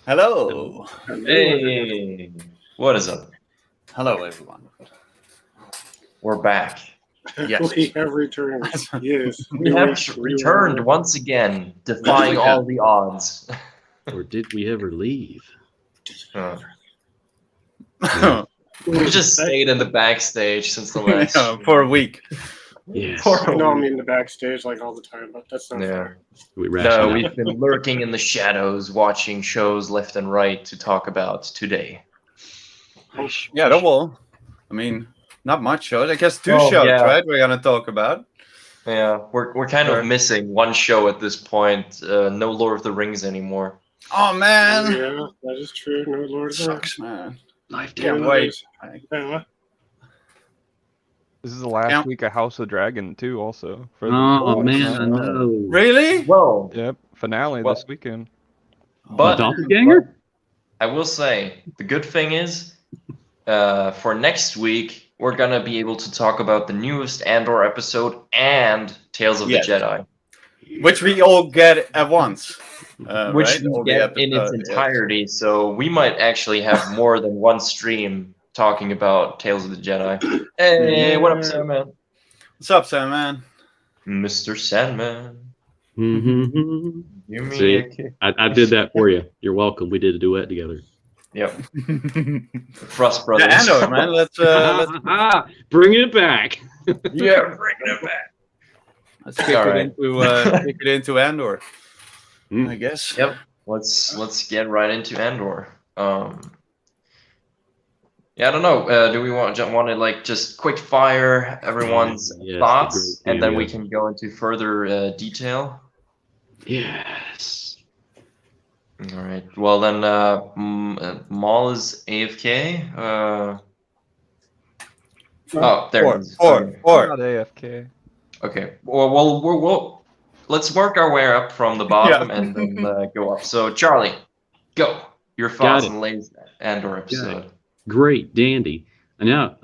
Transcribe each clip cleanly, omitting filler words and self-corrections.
Hello. Hey, what is up? Hello, everyone. We're back. Yes. We have returned. Yes. We have returned once again, defying all the odds. Or did we ever leave? We just stayed in the backstage since the last. For a week. Yes. No, I mean the backstage like all the time, but that's not fair. We No, rationed out. we've been lurking in the shadows, watching shows left and right to talk about today. Yeah, that will. I mean, not much shows. I guess two Oh, shows, yeah. right? We're gonna talk about. Yeah, we're kind Sure. of missing one show at this point. No Lord of the Rings anymore. Oh man, Yeah, that is true. No Lord of the Rings. sucks, man. Life Yeah, Can't down. wait. Yeah. This is the last Yeah. week of House of Dragon too. Also for the Oh man, I know. Really? Well, Yep, finale Well- this weekend. but Doppelganger? I will say the good thing is, for next week we're gonna be able to talk about the newest Andor episode and Tales of Yes. the Jedi, Which we all get at once. which right? we All the get in its episodes, yes. entirety. So we might actually have more than one stream talking about Tales of the Jedi. Hey, what up, Sandman? What's up, Sam, man? Mr. Sandman, Mm-hmm. give me See? a kick. I did that for you. You're welcome. We did a duet together. Yep, Frost Brothers. Yeah, Andor, man. Let's Bring it back. Yeah, bringing it back. kick All it right. into Andor. Mm. I guess. Yep. Let's get right into Andor. Yeah, I don't know. Do we want to like just quick fire everyone's Yes, thoughts, the great and then we cameo. can go into further detail? Yes. All right. Well then, Maul is AFK. Oh, there it is. Okay. Not AFK. Okay. We'll let's work our way up from the bottom and then go up. So Charlie, go. Your thoughts it. on the latest Andor episode. Great, dandy. I know.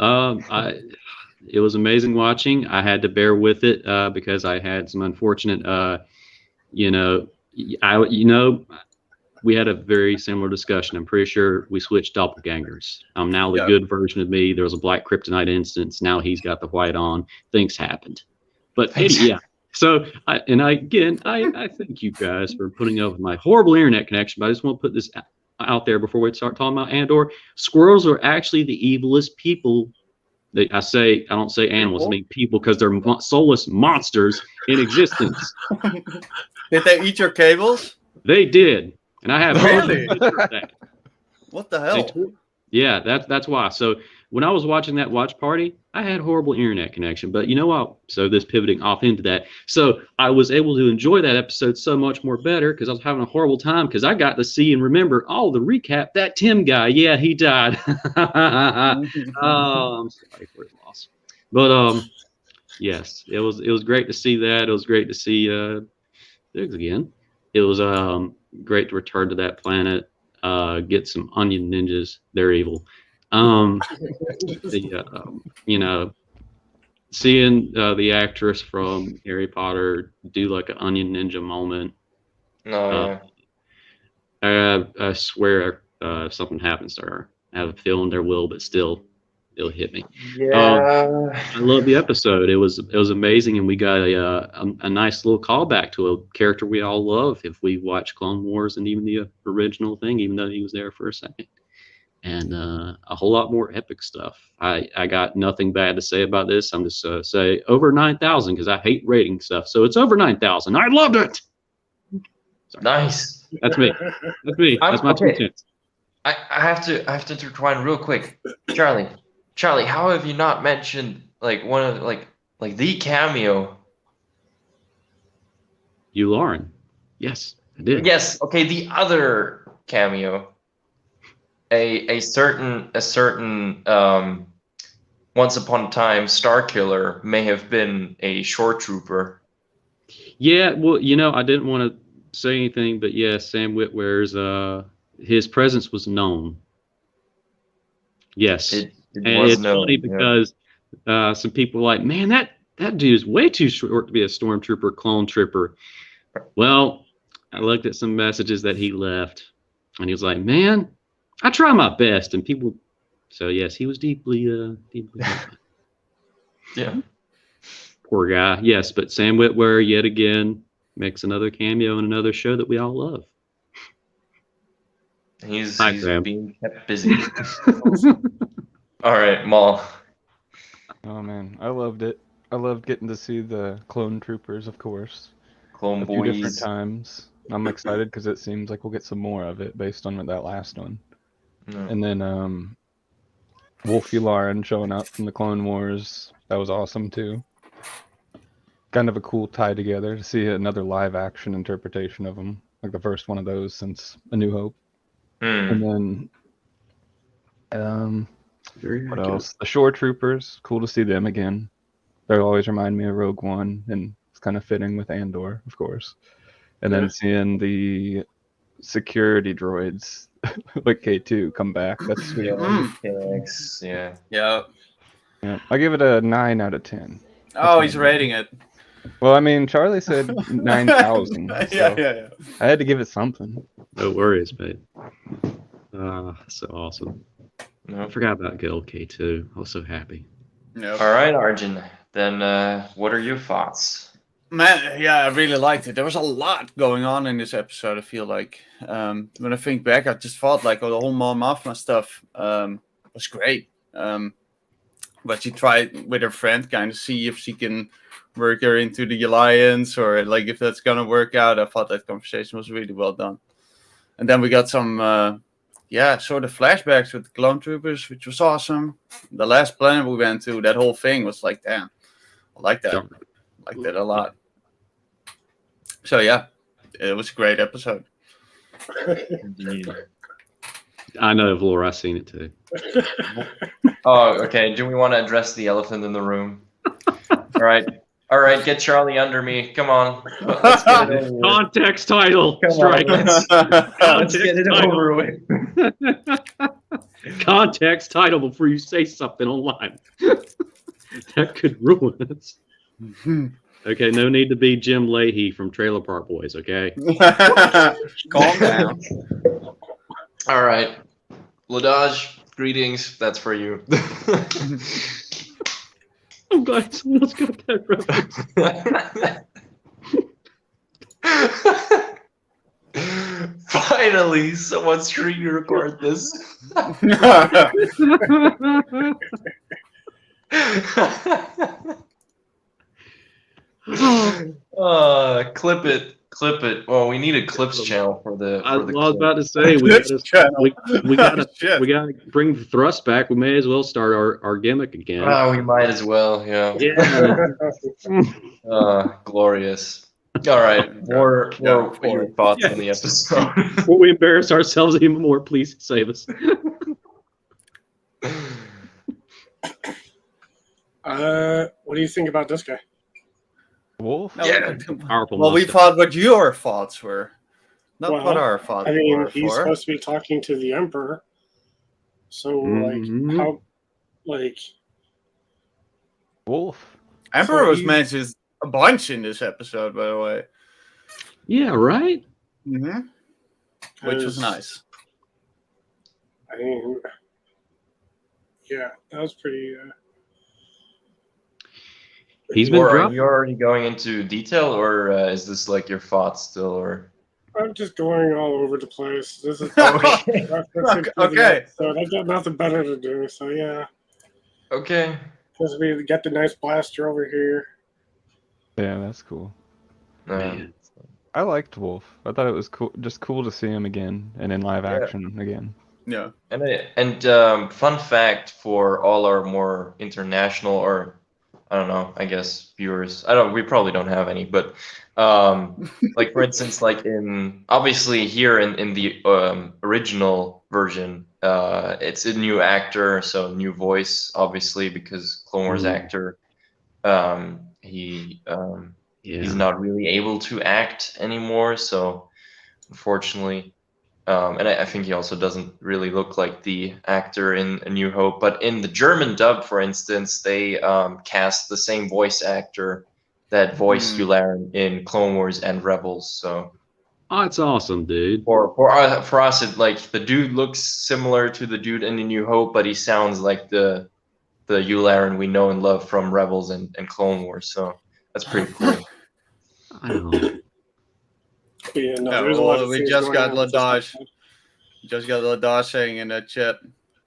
It was amazing watching. I had to bear with it because I had some unfortunate, we had a very similar discussion. I'm pretty sure we switched doppelgangers. I'm now the Yeah. good version of me. There was a black kryptonite instance. Now he's got the white on. Things happened. But yeah. So I thank you guys for putting up with my horrible internet connection. But I just want to put this out there before we start talking about Andor. Squirrels are actually the evilest people. I don't say animals. I mean people because they're soulless monsters in existence. Did they eat your cables? They did, and I have Really? that. What the They hell? tore- Yeah, that's why. So when I was watching that watch party, I had horrible internet connection. But you know what? So this pivoting off into that. So I was able to enjoy that episode so much more better because I was having a horrible time because I got to see and remember all the recap. That Tim guy, yeah, he died. Oh, I'm sorry for his loss. But yes, it was great to see that. It was great to see Diggs again. It was great to return to that planet. Get some onion ninjas. They're evil. Seeing the actress from Harry Potter do like an onion ninja moment. No, yeah. I swear if something happens to her, I have a feeling there will, but still, it'll hit me. Yeah. I love the episode. It was amazing, and we got a nice little callback to a character we all love if we watch Clone Wars and even the original thing, even though he was there for a second. And a whole lot more epic stuff. I got nothing bad to say about this. I'm just say over 9,000 because I hate rating stuff. So it's over 9,000. I loved it. Sorry. Nice. That's me. That's me. That's my 2 cents. I have to intertwine real quick. Charlie, how have you not mentioned like one of like the cameo? You, Lauren. Yes, I did. Yes, okay, the other cameo. A certain once upon a time Star Killer may have been a shore trooper. Yeah, well, I didn't want to say anything, but yeah, Sam Witwer's his presence was known. Yes. It And was it's known, funny yeah. because some people were like, man, that dude is way too short to be a stormtrooper, clone trooper. Well, I looked at some messages that he left. And he was like, "Man, I try my best." And people, so yes, he was deeply. Yeah. Poor guy. Yes, but Sam Witwer yet again makes another cameo in another show that we all love. He's Hi, Sam. being kept busy. All right, Maul. Oh man, I loved it. I loved getting to see the clone troopers, of course, Clone a few different Boys. times. I'm excited because it seems like we'll get some more of it based on that last one. No. And then Wolfie Lauren showing up from the Clone Wars. That was awesome too. Kind of a cool tie together to see another live action interpretation of him, like the first one of those since A New Hope. And then what else? The Shore Troopers. Cool to see them again. They always remind me of Rogue One, and it's kind of fitting with Andor, of course. And then seeing the security droids like K2 come back. That's sweet. Thanks. Yeah. Yeah. Yeah, I give it a 9 out of 10. Oh, he's rating it. Well, I mean, Charlie said 9,000. So Yeah. I had to give it something. No worries, mate. So awesome. No. I forgot about good old K2. I was so happy. Yep. All right, Arjun. Then what are your thoughts? Man, yeah, I really liked it. There was a lot going on in this episode, I feel like. When I think back, I just thought like the whole Mon Mothma stuff was great. But she tried with her friend, kind of see if she can work her into the alliance or like if that's gonna work out. I thought that conversation was really well done. And then we got some sort of flashbacks with the clone troopers, which was awesome. The last planet we went to, that whole thing was like, damn, I like that. I liked it a lot. So yeah, it was a great episode. Indeed. I know, Vlor, I've seen it too. Oh, okay. Do we want to address the elephant in the room? All right. Get Charlie under me. Come on. Let's get it over with. Context title. Come on, Strike. let's get it over with. Context title before you say something online. That could ruin us. Okay, no need to be Jim Leahy from Trailer Park Boys, okay? Calm down. All right. Ladaj, greetings. That's for you. I'm glad someone's got that reference. Finally, someone's screen record this. Clip it. Well, we need a clips channel for the. I For the was clip. about to say we gotta bring the thrust back. We may as well start our gimmick again. We might as well. Yeah. Yeah. Glorious. All right. More your thoughts on the episode. Before we embarrass ourselves even more, please save us. What do you think about this guy? Wolf? Yeah. Powerful. Well, we mustache. thought what your thoughts were, not Well, what our thoughts I mean, were. he's supposed to be talking to the Emperor. So, Mhm. like, how, like, Wolf. Emperor so was he- mentioned a bunch in this episode, by the way. Yeah, right. Mm-hmm. Which was 'cause, nice. I mean, yeah, that was pretty. He's been Or are dropped. you already going into detail, or is this like your thoughts still, or? I'm just going all over the place. This is Okay. Okay. So I got nothing better to do. So yeah, Okay. because we got the nice blaster over here. Yeah, that's cool. Man. I liked Wolf. I thought it was cool, just cool to see him again and in live action again. Yeah. And fun fact for all our more international, or I don't know, I guess viewers. We probably don't have any, but like for instance, like obviously here in the original version, it's a new actor, so new voice, obviously, because Clone Wars actor, he's not really able to act anymore, so unfortunately. And I think he also doesn't really look like the actor in A New Hope. But in the German dub, for instance, they cast the same voice actor that voiced Yularen in Clone Wars and Rebels. So Oh, it's awesome, dude. For us, it like the dude looks similar to the dude in the New Hope, but he sounds like the Yularen we know and love from Rebels and Clone Wars. So that's pretty cool. I know. Yeah, no, Yeah, there's a lot of we things just going got on with this Ladaj. one. Just got Ladaj saying in that chat,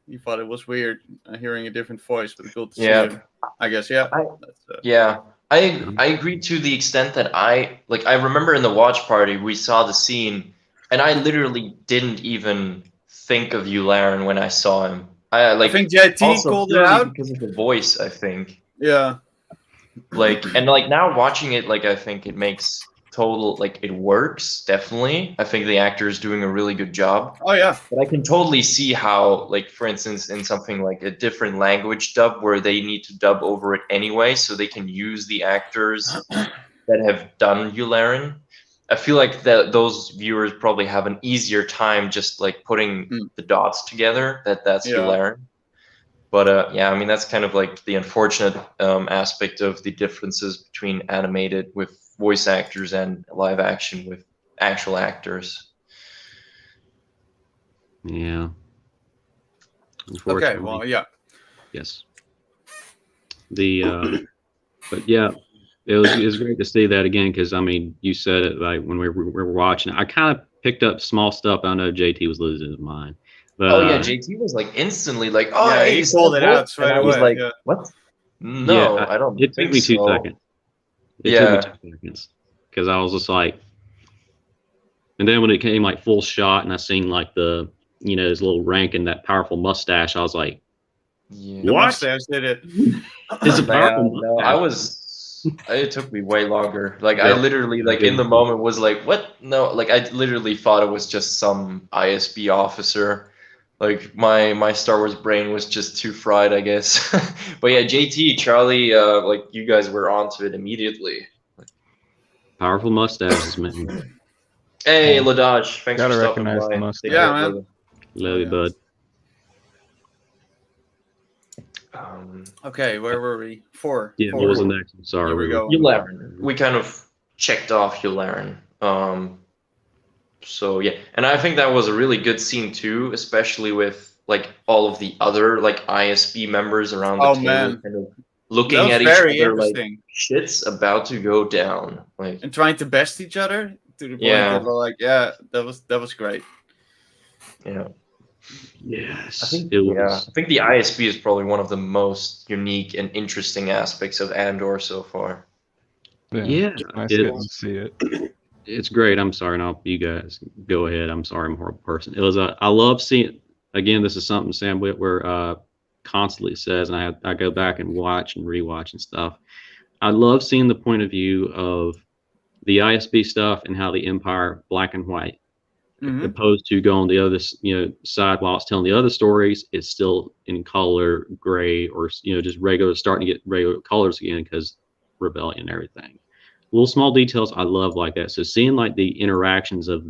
he thought it was weird hearing a different voice, but cool to Yeah. see him. I guess, yeah. That's, Yeah, I agree to the extent that I remember in the watch party we saw the scene, and I literally didn't even think of Yularen when I saw him. I think JT also called it purely out. because of the voice. I think Yeah. and now watching it, I think it makes total it works definitely. I think the actor is doing a really good job. Oh, yeah. But I can totally see how, for instance, in something like a different language dub where they need to dub over it anyway, so they can use the actors that have done Yularen. I feel like those viewers probably have an easier time just putting the dots together. That's Yeah. Yularen. But yeah, I mean that's kind of the unfortunate aspect of the differences between animated with voice actors and live action with actual actors. Yeah. Okay, well, yeah. Yes. But yeah, it was great to see that again because I mean, you said it when we were watching. I kind of picked up small stuff. I know JT was losing his mind. But, oh yeah, JT was instantly oh yeah, hey, he called it out straight and I away. was Yeah. What? No, yeah, I don't. It took think me 2 so. seconds. It took me 2 seconds because I was just and then when it came full shot and I seen the his little rank and that powerful mustache, I was like, Yeah. The what? mustache did it. It's a Yeah, powerful no, mustache. I was. It took me way longer. I Yeah. literally in the moment was what? No, I literally thought it was just some ISB officer. My Star Wars brain was just too fried, I guess. But yeah, JT, Charlie, you guys were onto it immediately. Powerful mustaches, man. Hey, Yeah. Ladaj, thanks Gotta for stopping recognize the by. mustache. Take Yeah, care, man. brother. Love you, bud. Okay, where were we? 4. Yeah, 4. what was the next? I'm sorry. Here we go. Yularen. We kind of checked off Yularen. So yeah, and I think that was a really good scene too, especially with all of the other ISB members around the table, man. kind of That looking was at each very other interesting. shit's about to go down. And trying to best each other to the point Yeah. that we're yeah, that was great. Yeah. Yes, I think, it was. I think the ISB is probably one of the most unique and interesting aspects of Andor so far. Yeah, It's nice it- getting to see it. It's great. I'm sorry. Now you guys go ahead. I'm sorry. I'm a horrible person. It was. I love seeing. Again, this is something Sam Witwer constantly says, and I go back and watch and rewatch and stuff. I love seeing the point of view of the ISB stuff and how the Empire black and white, opposed to going the other side while it's telling the other stories. It's still in color, gray, or just regular, starting to get regular colors again because rebellion and everything. Little small details I love like that. So seeing the interactions of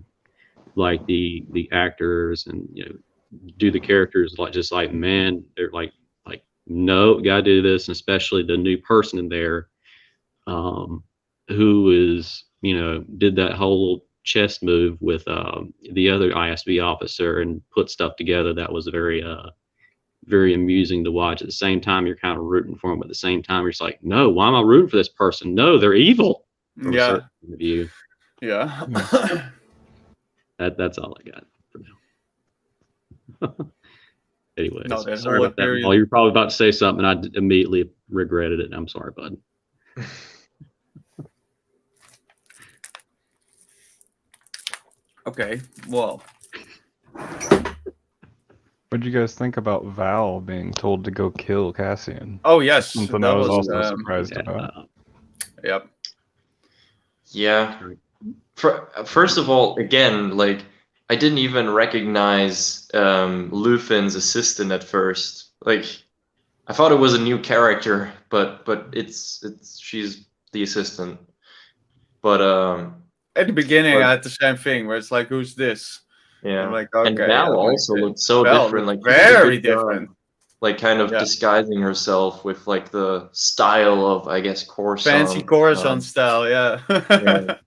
the actors and do the characters just man, they're no, gotta do this, and especially the new person in there, who is did that whole little chess move with the other ISB officer and put stuff together that was very very amusing to watch. At the same time, you're kind of rooting for them, but at the same time, you're just no, why am I rooting for this person? No, they're evil. From a certain point of view. Yeah. That's all I got for now. Anyways, No, that's sorry all about that. period. Paul. You're probably about to say something, and I immediately regretted it. I'm sorry, bud. Okay. Well. What did you guys think about Val being told to go kill Cassian? Oh yes. Something that I was was, also surprised about. Yep. Yeah. First of all, again, I didn't even recognize Lufin's assistant at first. I thought it was a new character, but it's she's the assistant. But At the beginning, I had the same thing where it's who's this? yeah. I'm okay. And Val also looked so Val different. looked He did a very good job. different. like kind of Yeah. disguising herself with like the style of, I guess, Coruscant. Fancy Coruscant style, yeah.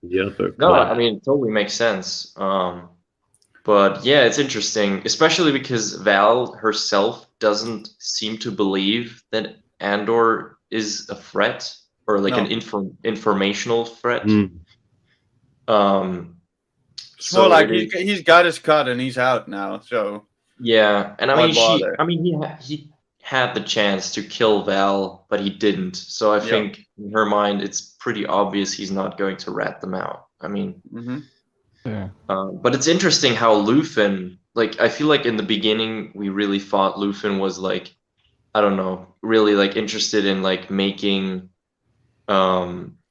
Yeah. The No, I class. mean, it totally makes sense. But yeah, it's interesting, especially because Val herself doesn't seem to believe that Andor is a threat or like an No. informational threat. Mm. It's more So like it is, he's got his cut and he's out now. So yeah, and I why mean bother? he had the chance to kill Val, but he didn't. So I Yeah. think in her mind, it's pretty obvious he's not going to rat them out. I mean, hmm Yeah. but it's interesting how Luthen, like, I feel like in the beginning we really thought Luthen was like, I don't know, really like interested in like making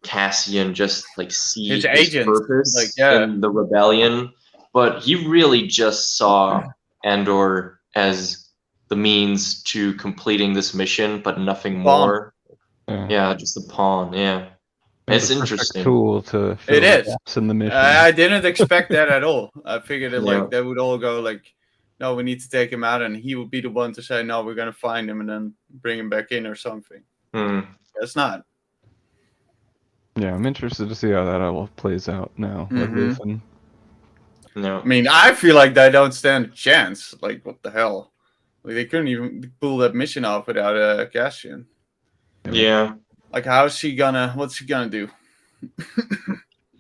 Cassian just like see His his agent, purpose like, yeah. in the rebellion, but he really just saw Andor as the means to completing this mission, but nothing Pawn. more. Yeah. Yeah, just a pawn. Yeah, It was it's a perfect interesting. tool to fill It the is. gaps in the mission. I didn't expect that at all. I figured it Yeah. like they would all go like, no, we need to take him out, and he would be the one to say, no, we're gonna find him and then bring him back in or something. Hmm. It's not. Yeah, I'm interested to see how that all plays out now with Mhm. Luthen. No. I mean, I feel like they don't stand a chance. Like, what the hell? Like, they couldn't even pull that mission off without Cassian. Yeah. Like, what's he gonna do?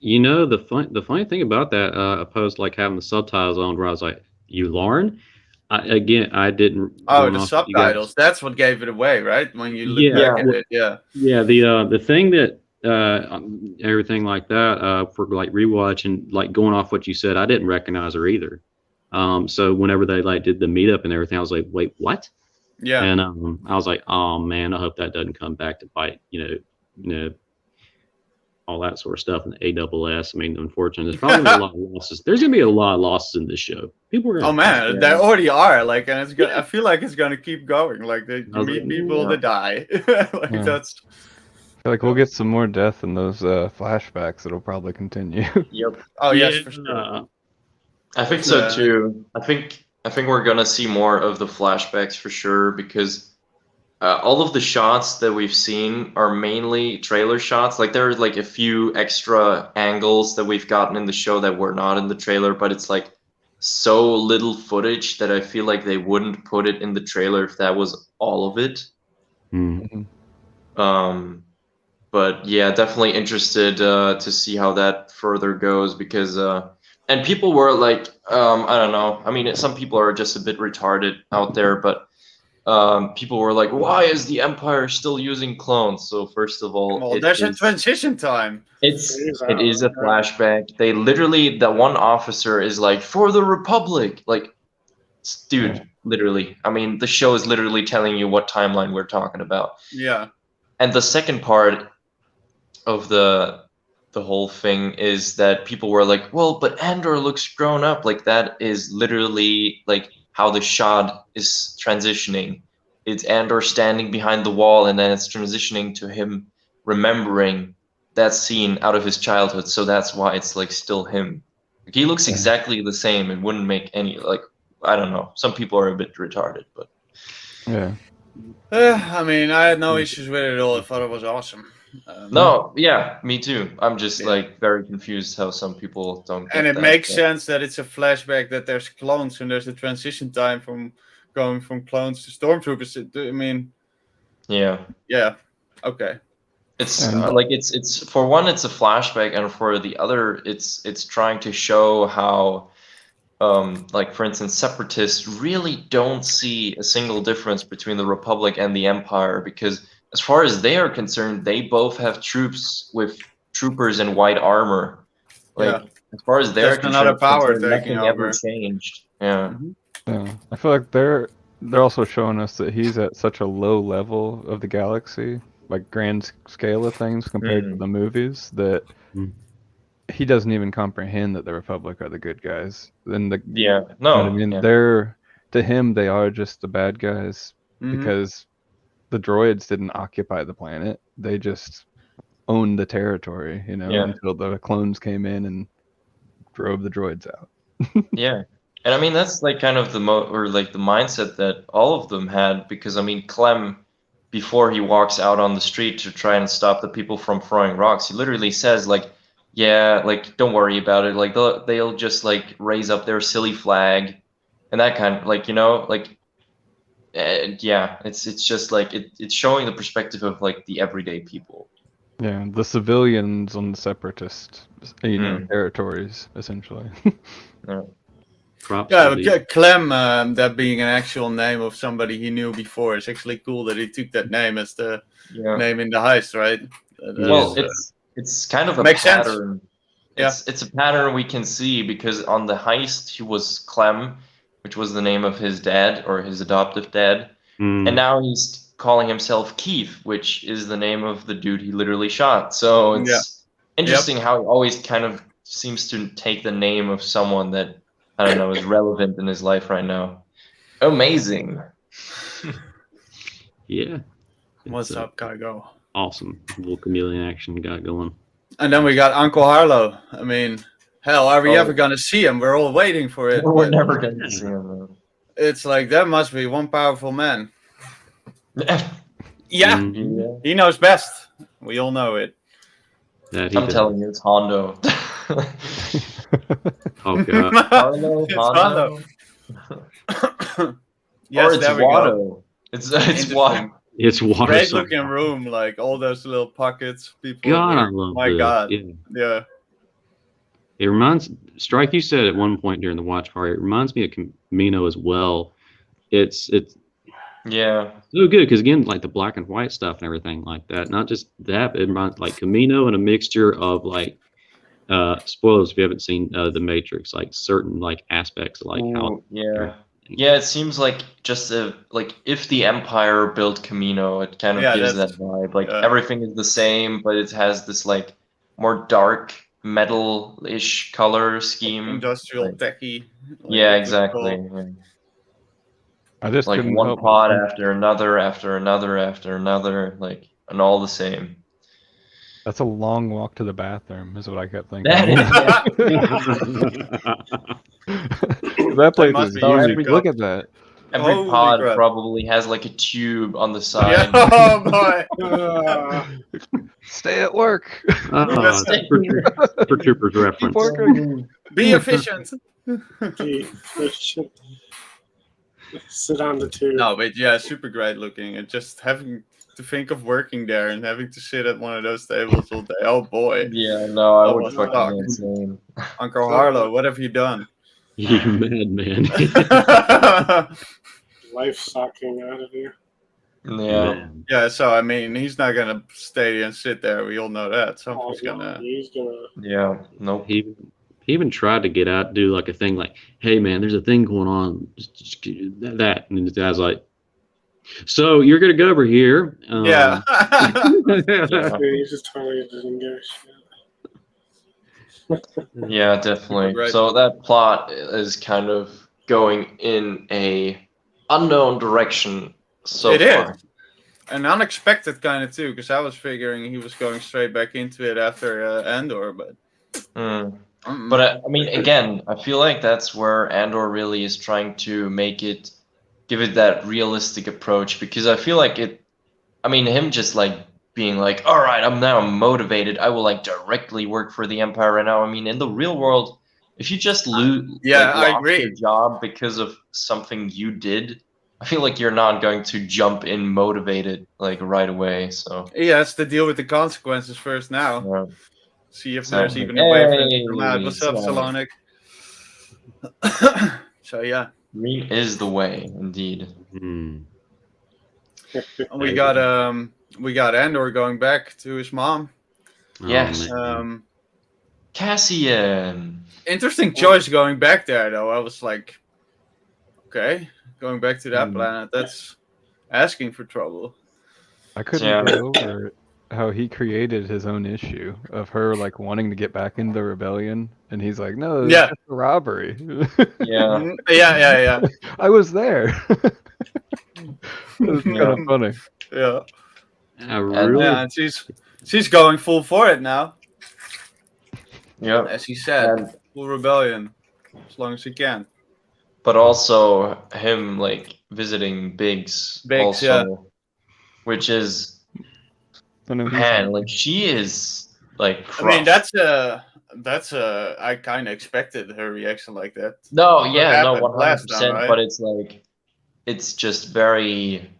You know, the funny thing about that, opposed to like having the subtitles on, where I was like, "You Lauren?" I didn't. Oh, going the off what you guys- subtitles. That's what gave it away, right? When you look Yeah, back at it, yeah. Yeah, the thing that everything like that for like rewatch and like going off what you said, I didn't recognize her either. So whenever they like did the meetup and everything, I was like, wait, what? Yeah. And I was like, oh man, I hope that doesn't come back to bite, all that sort of stuff in the AWS. I mean, unfortunately, there's probably gonna be a lot of losses. There's gonna be a lot of losses in this show. People are gonna Oh man, Yeah. they already are. Like, and it's good. I feel like it's gonna keep going. Like, you I was meet like, people yeah. that die. Like, Yeah. that's. I feel like we'll get some more death in those flashbacks. It'll probably continue. Yep. Oh yes, yeah, for sure. I think It's, so too. I think we're gonna see more of the flashbacks for sure because all of the shots that we've seen are mainly trailer shots. Like there are like a few extra angles that we've gotten in the show that were not in the trailer, but it's like so little footage that I feel like they wouldn't put it in the trailer if that was all of it. Mm. But yeah, definitely interested to see how that further goes because and people were like I don't know. I mean, some people are just a bit retarded out there, but people were like, "Why is the Empire still using clones?" So first of all, Well, there's a transition time. it is a flashback. They literally, the one officer is like, "For the Republic," like, dude, Yeah. literally. I mean, the show is literally telling you what timeline we're talking about. Yeah. And the second part of the whole thing is that people were like, well, but Andor looks grown up. Like that is literally like how the shot is transitioning. It's Andor standing behind the wall, and then it's transitioning to him remembering that scene out of his childhood. So that's why it's like still him. Like, he looks exactly the same. It wouldn't make any like I don't know. Some people are a bit retarded, but Yeah. I mean, I had no issues with it at all. I thought it was awesome. no, yeah, me too. I'm just Yeah. like very confused how some people don't get And it that, makes but- sense that it's a flashback, that there's clones and there's a transition time from going from clones to stormtroopers. I mean, Yeah. yeah, okay. It's And- like it's for one it's a flashback, and for the other it's trying to show how like for instance separatists really don't see a single difference between the Republic and the Empire, because as far as they are concerned they both have troops with troopers in white armor. Like Yeah. as far as they're Just another power concerned, taking nothing ever over. changed. Yeah. Yeah. I feel like they're also showing us that he's at such a low level of the galaxy, like grand scale of things compared to the movies, that Mm. he doesn't even comprehend that the Republic are the good guys. Then the Yeah. you know No. what I mean, yeah. they're, to him they are just the bad guys Mhm. because the droids didn't occupy the planet. They just owned the territory, Yeah. until the clones came in and drove the droids out. Yeah. And I mean, that's like kind of the the mindset that all of them had, because I mean, Clem, before he walks out on the street to try and stop the people from throwing rocks, he literally says like, yeah, like don't worry about it, like they'll just like raise up their silly flag, and that kind of like, like yeah, it's just like it's showing the perspective of like the everyday people. Yeah, the civilians on the separatist, Mm. territories, essentially. Yeah. Props Yeah, to but the, Clem, that being an actual name of somebody he knew before, it's actually cool that he took that name as the Yeah. name in the heist, right? Well, Yeah. it's kind of a Makes sense. pattern. It's a pattern we can see, because on the heist he was Clem, which was the name of his dad or his adoptive dad, and Mm, now he's calling himself Keith, which is the name of the dude he literally shot. So Yeah. it's interesting how he always kind of seems to take the name of someone that, I don't know, is relevant in his life right now. Amazing. yeah. What's It's, up, Kygo? awesome. Little chameleon action got going. And then we got Uncle Harlow. I mean, hell, are we Oh. ever gonna see him? We're all waiting for it. We're but never going to see him. It's like that must be one powerful man. Man. Yeah, Mhm. he knows best. We all know it. That he I'm does. telling you, it's Hondo. Oh god. Harlow, It's Hondo. Yes, Or it's there we go. Watto. It's Interesting. Watto. It's water. Great somehow. looking room, like all those little pockets. People. God, I work. love My this. God. Yeah. Yeah. It reminds Strike. You said at one point during the watch party. It reminds me of Camino as well. It's Yeah. so good because again, like the black and white stuff and everything like that. Not just that, but it reminds like Camino and a mixture of like spoilers if you haven't seen The Matrix, like certain like aspects of like how. Ooh, yeah. Yeah, it seems like just like if the Empire built Camino, it kind of Yeah, gives that that's- vibe. Like yeah. everything is the same, but it has this like more dark metal-ish color scheme. Industrial Like, techie. like yeah, what you exactly. call- Yeah. I just Like couldn't one help but pod think after another, after another, after another, like, and all the same. that's a long walk to the bathroom, is what I kept thinking. That is, That place must is be So huge. every- Look at that. every Holy pod crap. probably has like a tube on the Yeah. side. Oh boy. Stay at work. Super Troopers reference. Keep working. Be efficient. Sit on the tube. No, but yeah, super great looking. And just having to think of working there and having to sit at one of those tables all day. Oh boy. Yeah, no, I That would was fucking dark. be insane. Uncle Harlow, what have you done? You madman. Life sucking out of here. Yeah. Man. Yeah, so I mean, he's not gonna stay and sit there. We all know that. Oh, Something's no, gonna. he's gonna. Yeah. Nope. He even tried to get out, do like a thing like, "Hey man, there's a thing going on." Just that, and the guy's like, "So you're gonna go over here?" Yeah. Yeah. He just totally doesn't give a shit. Yeah, definitely. Right. So that plot is kind of going in a unknown direction so It is. far. And unexpected kind of too, because I was figuring he was going straight back into it after Andor, but. Mm. But I mean, again, I feel like that's where Andor really is trying to give it that realistic approach, because I feel like him just like being like, all right, I'm now motivated. I will like directly work for the Empire right now. I mean, in the real world, if you just lose, Yeah, I lost agree. your job because of something you did, I feel like you're not going to jump in motivated like right away. So Yeah, it's to deal with the consequences first now. yeah. See if Exactly. there's even a way for him to Hey, come out. What's up, Salonic. Salonic? So yeah, Green is the way, indeed. Hmm. we got Andor going back to his mom. Oh, Yes. man. Cassian. Interesting choice going back there, though. I was like, okay, going back to that planet. That's asking for trouble. I couldn't Yeah. get over how he created his own issue of her like wanting to get back into the rebellion, and he's like, "No, it's Yeah. just a robbery." Yeah. Mhm. Yeah. I was there. It was kind of Yeah. funny. Yeah. I really, Yeah, and she's going full for it now, Yep. as he said, And full rebellion, as long as he can. but also him like visiting Biggs also, yeah. which is I know he's man, like she is like I mean, crushed. I kind of expected her reaction like that. No, What yeah, no, happened last time, 100%. right? But it's like, it's just very,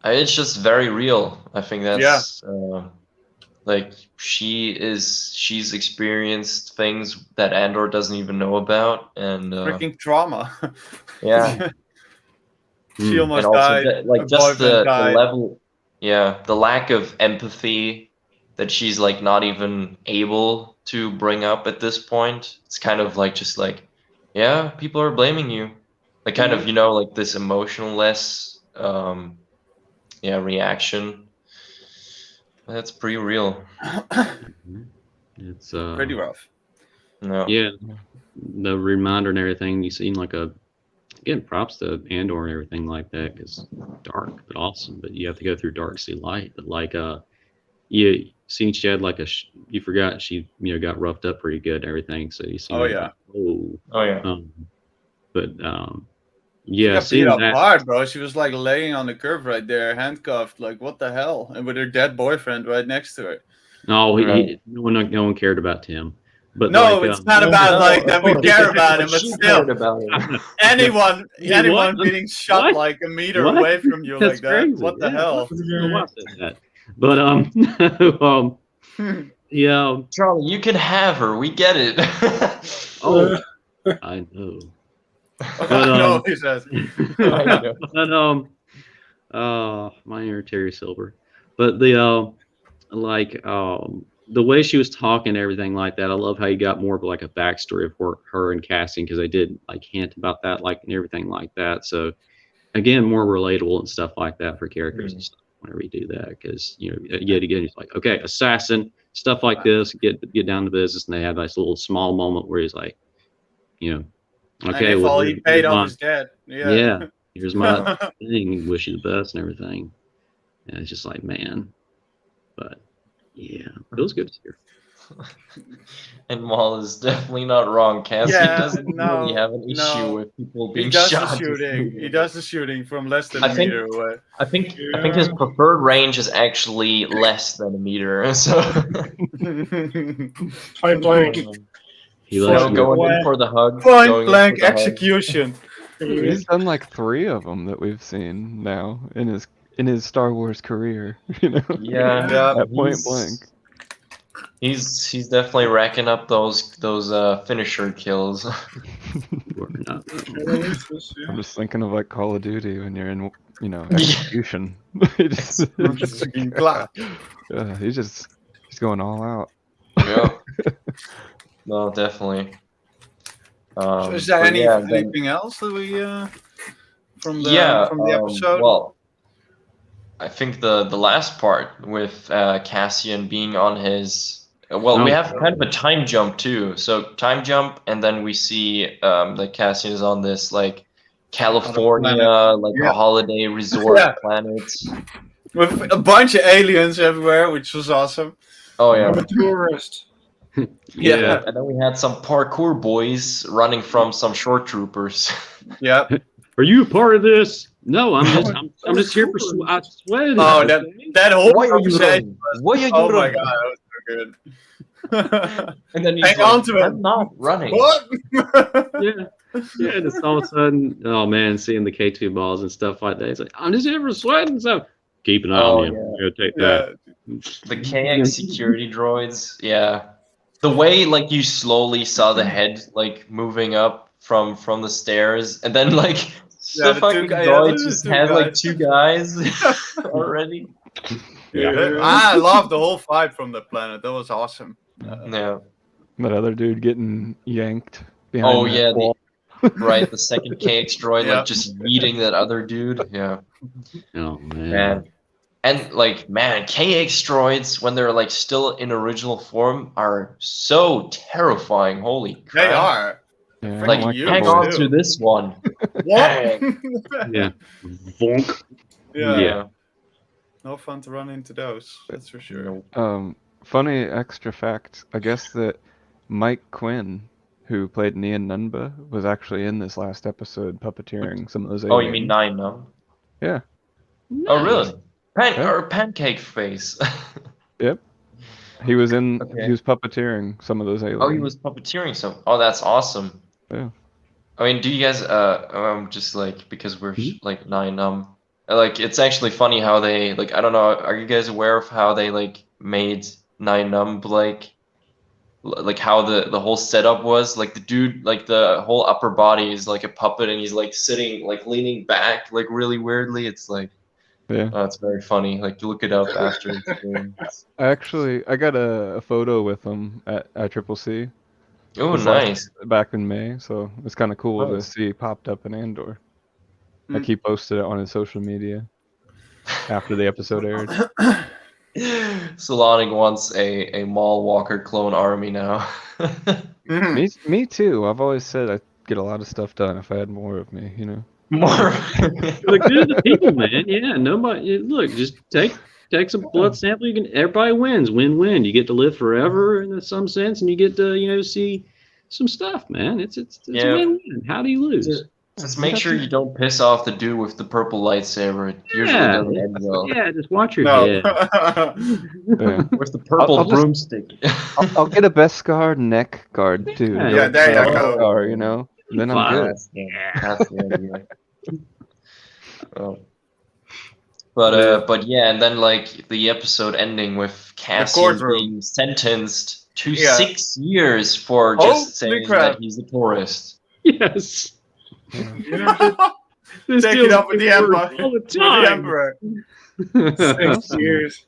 it's just very real. I think that's like she's experienced things that Andor doesn't even know about, and Freaking trauma. yeah, She Mm. almost and also died. like Her just boyfriend the died. level, yeah, the lack of empathy that she's like not even able to bring up at this point. It's kind of like just like, yeah, people are blaming you, like kind of, you know, like this emotionless reaction. That's pretty real. It's Pretty rough. No. yeah, the reminder and everything. You seem like again, props to Andor and everything like that, because dark but awesome. But you have to go through dark to see light. But like you seen she had like you forgot she got roughed up pretty good and everything. So you see Oh, yeah. like, oh Oh yeah. but She yeah, got beat seeing up that. hard, bro. She was like laying on the curb right there, handcuffed. Like, what the hell? And with her dead boyfriend right next to her. No, Right. no one cared about Tim. But No, like, it's not about like that we care about him, but she still, cared about it. anyone Hey, what? getting shot What? like a meter What? away from you That's like that. crazy. What the Yeah, hell? I don't know why I said that. But yeah. Charlie, you can have her. We get it. Oh, I know. But No, he says. know. but my inner Terry Silver. But the way she was talking and everything like that, I love how you got more of like a backstory of her and casting, because they did like hint about that, like, and everything like that. So again, more relatable and stuff like that for characters and stuff whenever you do that, because yet again it's like, okay, assassin, stuff like this, get down to business. And they have this little small moment where he's like, And okay, if well, all he paid off his debt. yeah, here's my thing, wish you the best and everything. And it's just like, man, but yeah, it was good to hear. And Maul is definitely not wrong. Cassie doesn't really have an issue with people being He does shot. the shooting. He does the shooting from less than I a think- meter away. I think his preferred range is actually less than a meter. So Point blank. He likes to going in for the hug. Point going in blank for the hug. execution. He's done like 3 of them that we've seen now in his Star Wars career. Yeah, Yeah. At point blank. He's definitely racking up those finisher kills. or not. I'm just thinking of like Call of Duty when you're in, execution. He's going all out. Yeah. No, definitely. So is there anything else that we from the episode? Well, I think the last part with Cassian being on his we have kind of a time jump too. So time jump, and then we see that Cassian is on this like California, like a holiday resort planet with a bunch of aliens everywhere, which was awesome. Oh yeah. I'm a tourist. Yeah. And then we had some parkour boys running from some short troopers. Yeah. Are you a part of this? No, I'm just here for I swear. Oh, that whole Why are you conversation running? Why are you oh my running? god, that was so good. And then he's Hang like, on to I'm him. not running. What? Yeah, just all of a sudden, oh man, seeing the K2 balls and stuff like that. It's like, I'm just here for sweating, so keep an eye on him. yeah. Go take that. The KX security droids, yeah. The way like you slowly saw the head like moving up from the stairs, and then like the fucking droid just had like 2 guys already. Yeah. I love the whole vibe from the planet. That was awesome. Yeah. That other dude getting yanked behind Oh that yeah, wall. right. The second KX droid Yeah. like just beating that other dude. Yeah. Oh man. Man. And like, man, KX droids when they're like still in original form are so terrifying. Holy crap! They are. Yeah, I Like, don't you hang the on boys. to this one. What? Yeah. Vonk. Yeah. No fun to run into those. That's for sure. Funny extra fact, I guess that Mike Quinn who played Nian Nunba, was actually in this last episode puppeteering some of those Oh, aliens. you mean Nine Numb? Yeah. Oh, really? Yeah. Or Pancake Face. Yep. He was Okay. he was puppeteering some of those aliens. Oh, he was puppeteering some. Oh, that's awesome. Yeah. I mean, do you guys just like because we're Mhm. like Nine Numb, like it's actually funny how they like I don't know. Are you guys aware of how they like made Nine Numb like how the whole setup was? Like the dude, like the whole upper body is like a puppet, and he's like sitting like leaning back like really weirdly. It's like Yeah. oh, it's very funny. Like you look it up after the stream. I got a photo with him at Triple C. Oh, this last- nice. back in May, so it's kind of cool to Nice. see it popped up in Andor. Like Mm. he posted it on his social media after the episode aired. Solonic wants a Maul Walker clone army now. Mhm. Me too. I've always said I'd get a lot of stuff done if I had more of me, you know. More. Look good to the people, man. Yeah, nobody. Look, just take some blood sample. You can. Everybody wins. Win-win. You get to live forever in some sense, and you get to see some stuff, man. It's Yeah. a win-win. How do you lose? Just make sure you don't piss off the dude with the purple lightsaber. It usually Yeah. doesn't end well. Yeah, just watch your No. head. Yeah. With the purple I'll just- broomstick. I'll get a Beskar neck guard too. Yeah, there you Oh. go. Beskar, you know. Then I'm Fine. good. Yeah. That's the idea. Oh. But yeah, and then like the episode ending with Cassian courtroom. being sentenced to Yeah. 6 years for Holy just saying crap. that he's a tourist. Yes. This Take deal's it up with the getting Emperor. worse all the With the time. Emperor. 6 years.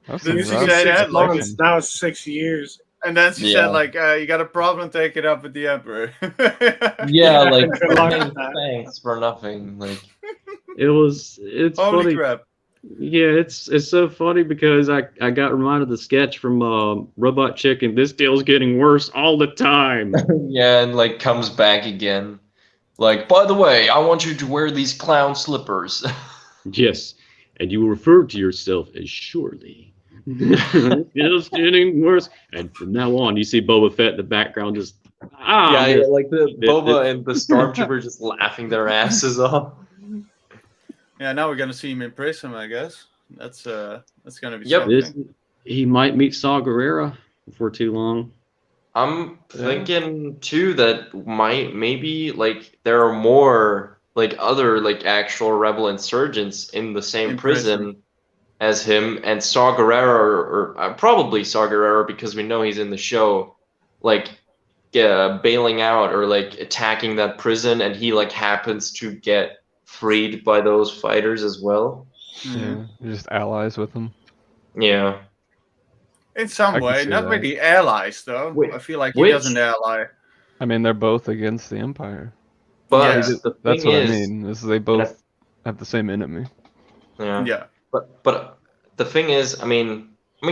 That's Didn't some you rough say that, 6 like- months, now it's 6 years. And then she Yeah. said, like, you got a problem, take it up with the Emperor. Yeah, like Good luck hey, with that. thanks for nothing. Like It's Holy funny. crap. Yeah, it's so funny because I got reminded of the sketch from Robot Chicken. This deal's getting worse all the time. yeah, and like comes back again. Like, by the way, I want you to wear these clown slippers. Yes, and you refer to yourself as Surely. It's getting worse. And from now on, you see Boba Fett in the background just yeah, like the it- Boba and the stormtroopers just laughing their asses off. Yeah, now we're gonna see him in prison, I guess. That's gonna be Yep. something. He might meet Saw Gerrera before too long. I'm thinking too that maybe like there are more like other like actual rebel insurgents in the same In prison prison. as him, and Saw Gerrera or probably Saw Gerrera because we know he's in the show, like bailing out or like attacking that prison, and he like happens to get freed by those fighters as well. Mhm. Yeah, you're just allies with them. Yeah. In some I can way, see not that. really allies though. Wait, I feel like he which- doesn't ally. I mean, they're both against the Empire. But Yeah. the That's thing what is, I mean. Is they both have the same enemy. Yeah. Yeah. But the thing is, I mean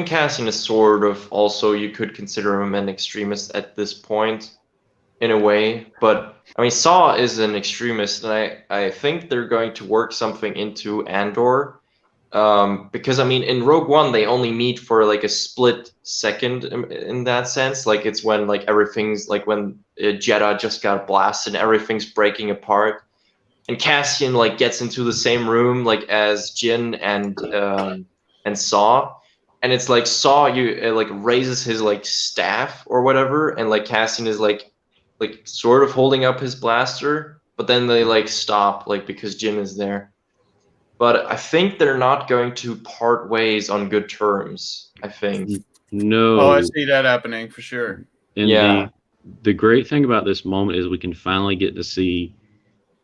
Cassian is sort of also, you could consider him an extremist at this point, in a way. But I mean, Saw is an extremist, and I think they're going to work something into Andor, because I mean, in Rogue One they only meet for like a split second in that sense. Like it's when like everything's like when Jeddah just got blasted, and everything's breaking apart. And Cassian like gets into the same room like as Jin and Saw, and it's like Saw like raises his like staff or whatever, and like Cassian is like sort of holding up his blaster, but then they like stop like because Jin is there. But I think they're not going to part ways on good terms. I think. No. Oh, I see that happening for sure. And Yeah. the great thing about this moment is we can finally get to see,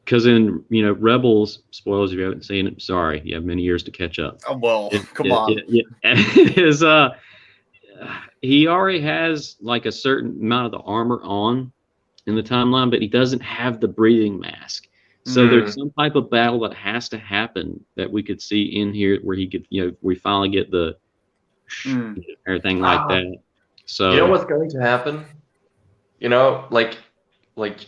because in Rebels, spoilers if you haven't seen it, sorry, you have many years to catch up. Oh well, come on. Is he already has like a certain amount of the armor on in the timeline, but he doesn't have the breathing mask. So there's some type of battle that has to happen that we could see in here where he could, we finally get the Mm. everything like that. So You know what's going to happen? Like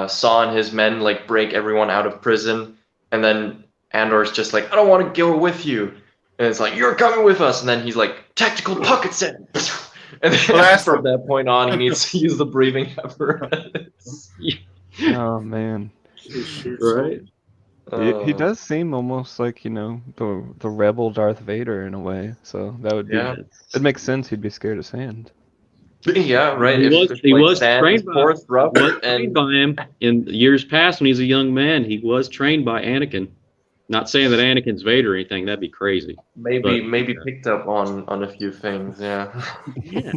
Saw and his men like break everyone out of prison, and then Andor's just like, I don't want to go with you, and it's like, you're coming with us, and then he's like, tactical pocket set, And then Blast from him. that point on, he needs to use the breathing apparatus. Oh man, He shoots Right. he does seem almost like the rebel Darth Vader in a way. So that would be. Yeah. It makes sense. He'd be scared of sand. Yeah, right. He was, he like, was sand trained is by, porous, rough, was and trained by him in years past when he was a young man. He was trained by Anakin. Not saying that Anakin's Vader or anything. That'd be crazy. maybe But- picked up on a few things. Yeah. Yeah.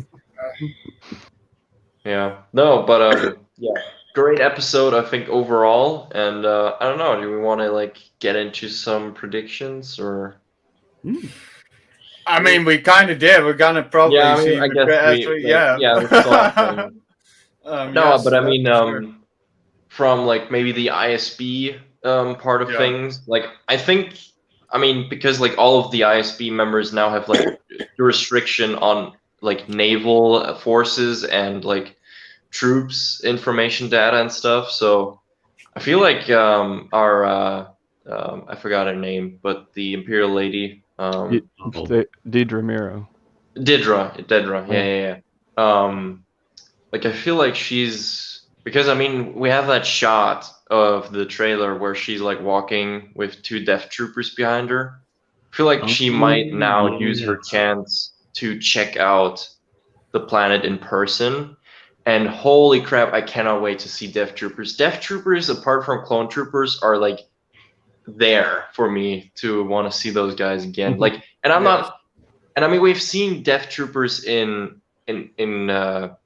Yeah. No, but yeah, great episode I think overall. And I don't know, do we want to like get into some predictions or? I mean, we kind of did. We're gonna probably Yeah, I mean, see. I guess yeah. let's start then. No, Yes, but I mean, for sure. from like maybe the ISB part of Yeah. things, like I think, I mean, because like all of the ISB members now have like the restriction on like naval forces and like troops information data and stuff. So I feel like our I forgot her name, but the Imperial lady, Deidre Miro. Dedra, yeah. Like I feel like she's, because I mean we have that shot of the trailer where she's like walking with two Death Troopers behind her. I feel like she might now use her chance to check out the planet in person. And holy crap, I cannot wait to see Death Troopers. Death Troopers, apart from Clone Troopers, are like there for me to want to see those guys again. Like, and I'm Yes. not, and I mean we've seen Death Troopers in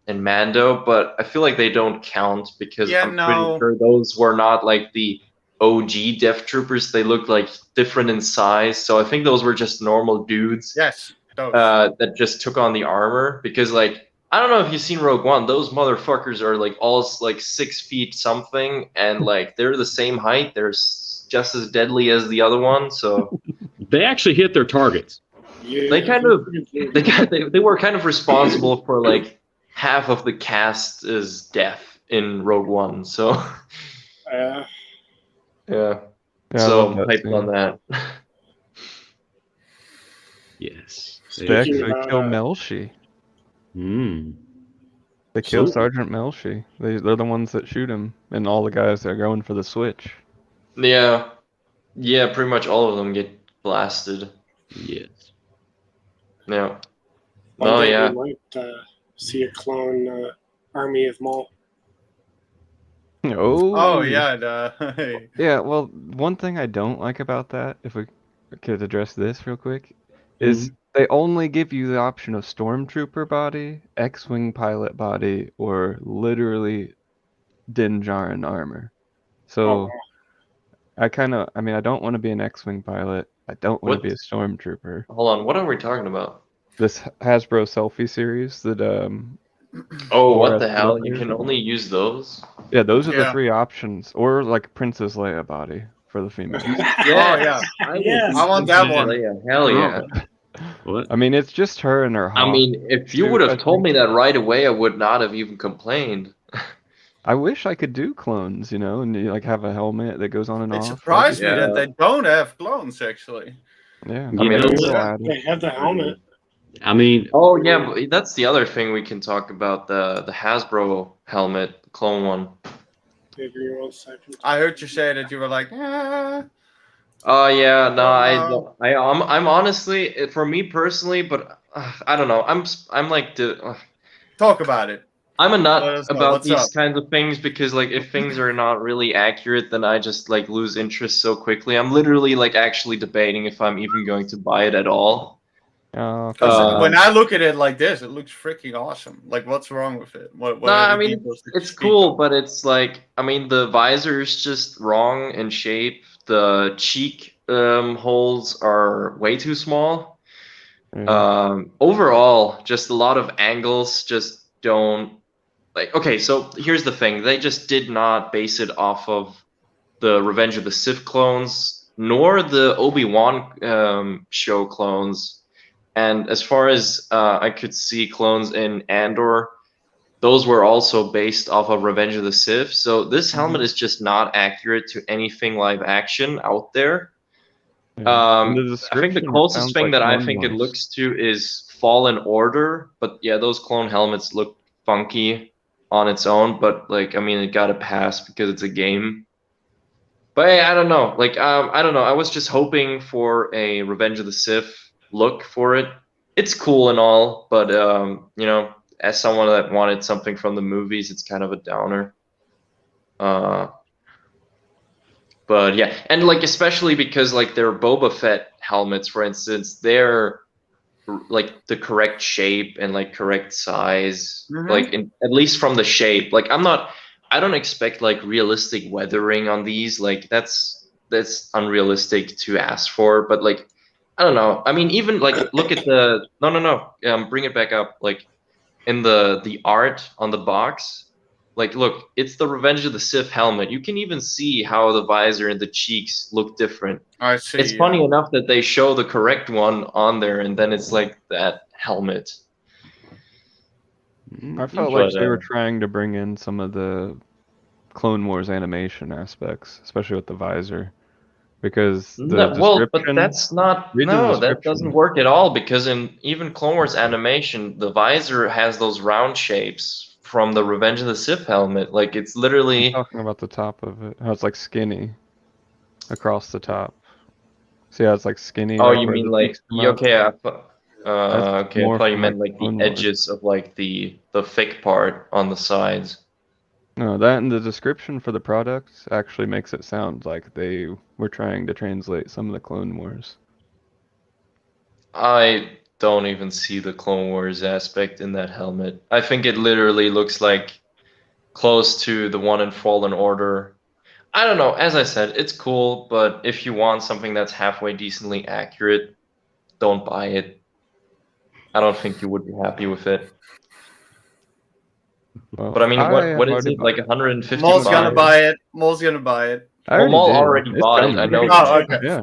Mando, but I feel like they don't count because Yeah, I'm no. pretty sure those were not like the OG Death Troopers. They looked like different in size, so I think those were just normal dudes Yes. Those. that just took on the armor. Because like I don't know if you've seen Rogue One, those motherfuckers are like all like 6 feet something, and like they're the same height. They're just as deadly as the other one. So They actually hit their targets. Yeah, they kind of they were kind of responsible for like half of the cast's death in Rogue One. So Yeah. yeah. Yeah, I So love that hyped scene. on that. Yes. They Speaking actually about, kill Melshi. They kill So- Sergeant Melshi. They're the ones that shoot him, and all the guys that are going for the switch. Yeah. Yeah, pretty much all of them get blasted. Yes. Yeah. one Oh day yeah. we might see a clone army of Maul. Oh yeah. Yeah, well, one thing I don't like about that, if we could address this real quick, is they only give you the option of Stormtrooper body, X-Wing pilot body, or literally Din Djarin armor. So I don't want to be an X-Wing pilot. I don't want to What? be a Stormtrooper. Hold on, what are we talking about? This Hasbro selfie series that Oh, what Laura the put hell? up You there. can only use those? Yeah, those are the Yeah. 3 options, or like Princess Leia body for the female. yeah. Yes. I want that one. Leia, hell yeah. What? I mean, it's just her and her I hawk. mean, if you Dude, would I have told think- me that right away, I would not have even complained. I wish I could do clones, and you like have a helmet that goes on and It off. surprised me Yeah. that they don't have clones actually. Yeah, I mean, maybe it's- we'll add it. They have the helmet. I mean, Oh yeah, but that's the other thing we can talk about, the Hasbro helmet, clone one. Give me 1 second. I heard you say that you were like, ah. Oh yeah, no, Oh, I'm honestly, for me personally, but I don't know. I'm like Talk about it. I'm a Let nut us know, about what's these up? kinds of things because like if things are not really accurate, then I just like lose interest so quickly. I'm literally like actually debating if I'm even going to buy it at all. When I look at it like this, it looks freaking awesome. Like, what's wrong with it? What No, are the I mean details that it's you speak cool, of? but it's like I mean the visor's just wrong in shape. The cheek holes are way too small. Overall, just a lot of angles just don't like. Okay, so here's the thing: they just did not base it off of the Revenge of the Sith clones, nor the Obi-Wan show clones. And as far as I could see, clones in Andor, those were also based off of Revenge of the Sith. So this helmet is just not accurate to anything live action out there. I think the closest thing that I think it looks to is Fallen Order, but yeah, those clone helmets look funky on its own. But like, I mean, it got a pass because it's a game. But hey, I don't know. Like, I don't know. I was just hoping for a Revenge of the Sith look for it. It's cool and all, but you know, as someone that wanted something from the movies, it's kind of a downer. But yeah, and like especially because like their Boba Fett helmets, for instance, they're like the correct shape and like correct size, like at least from the shape. Like I don't expect like realistic weathering on these. Like that's unrealistic to ask for. But like I don't know. I mean, even like look at the bring it back up. Like in the art on the box. Like, look, it's the Revenge of the Sith helmet. You can even see how the visor and the cheeks look different. I see. It's funny enough that they show the correct one on there, and then it's like that helmet. I felt like they were trying to bring in some of the Clone Wars animation aspects, especially with the visor, because the well, but description. that's not that doesn't work at all because in even Clone Wars animation, the visor has those round shapes from the Revenge of the Sith helmet. Like it's literally I'm talking about the top of it. How it's like skinny across the top. See how it's like skinny? Oh, like you where mean the like cheeks come out? okay? Okay, I more thought you from, meant like, like the Clone Wars. edges of like the thick part on the sides. No, that and the description for the product actually makes it sound like they were trying to translate some of the Clone Wars. I don't even see the Clone Wars aspect in that helmet. I think it literally looks like close to the one in Fallen Order. I don't know. As I said, it's cool, but if you want something that's halfway decently accurate, don't buy it. I don't think you would be happy with it. Well, But I mean, what is already it? Like 150 Maul's gonna bucks? buy it. Maul's gonna buy it. I Maul did. already It's bought coming. it. I know. Oh, okay. Yeah,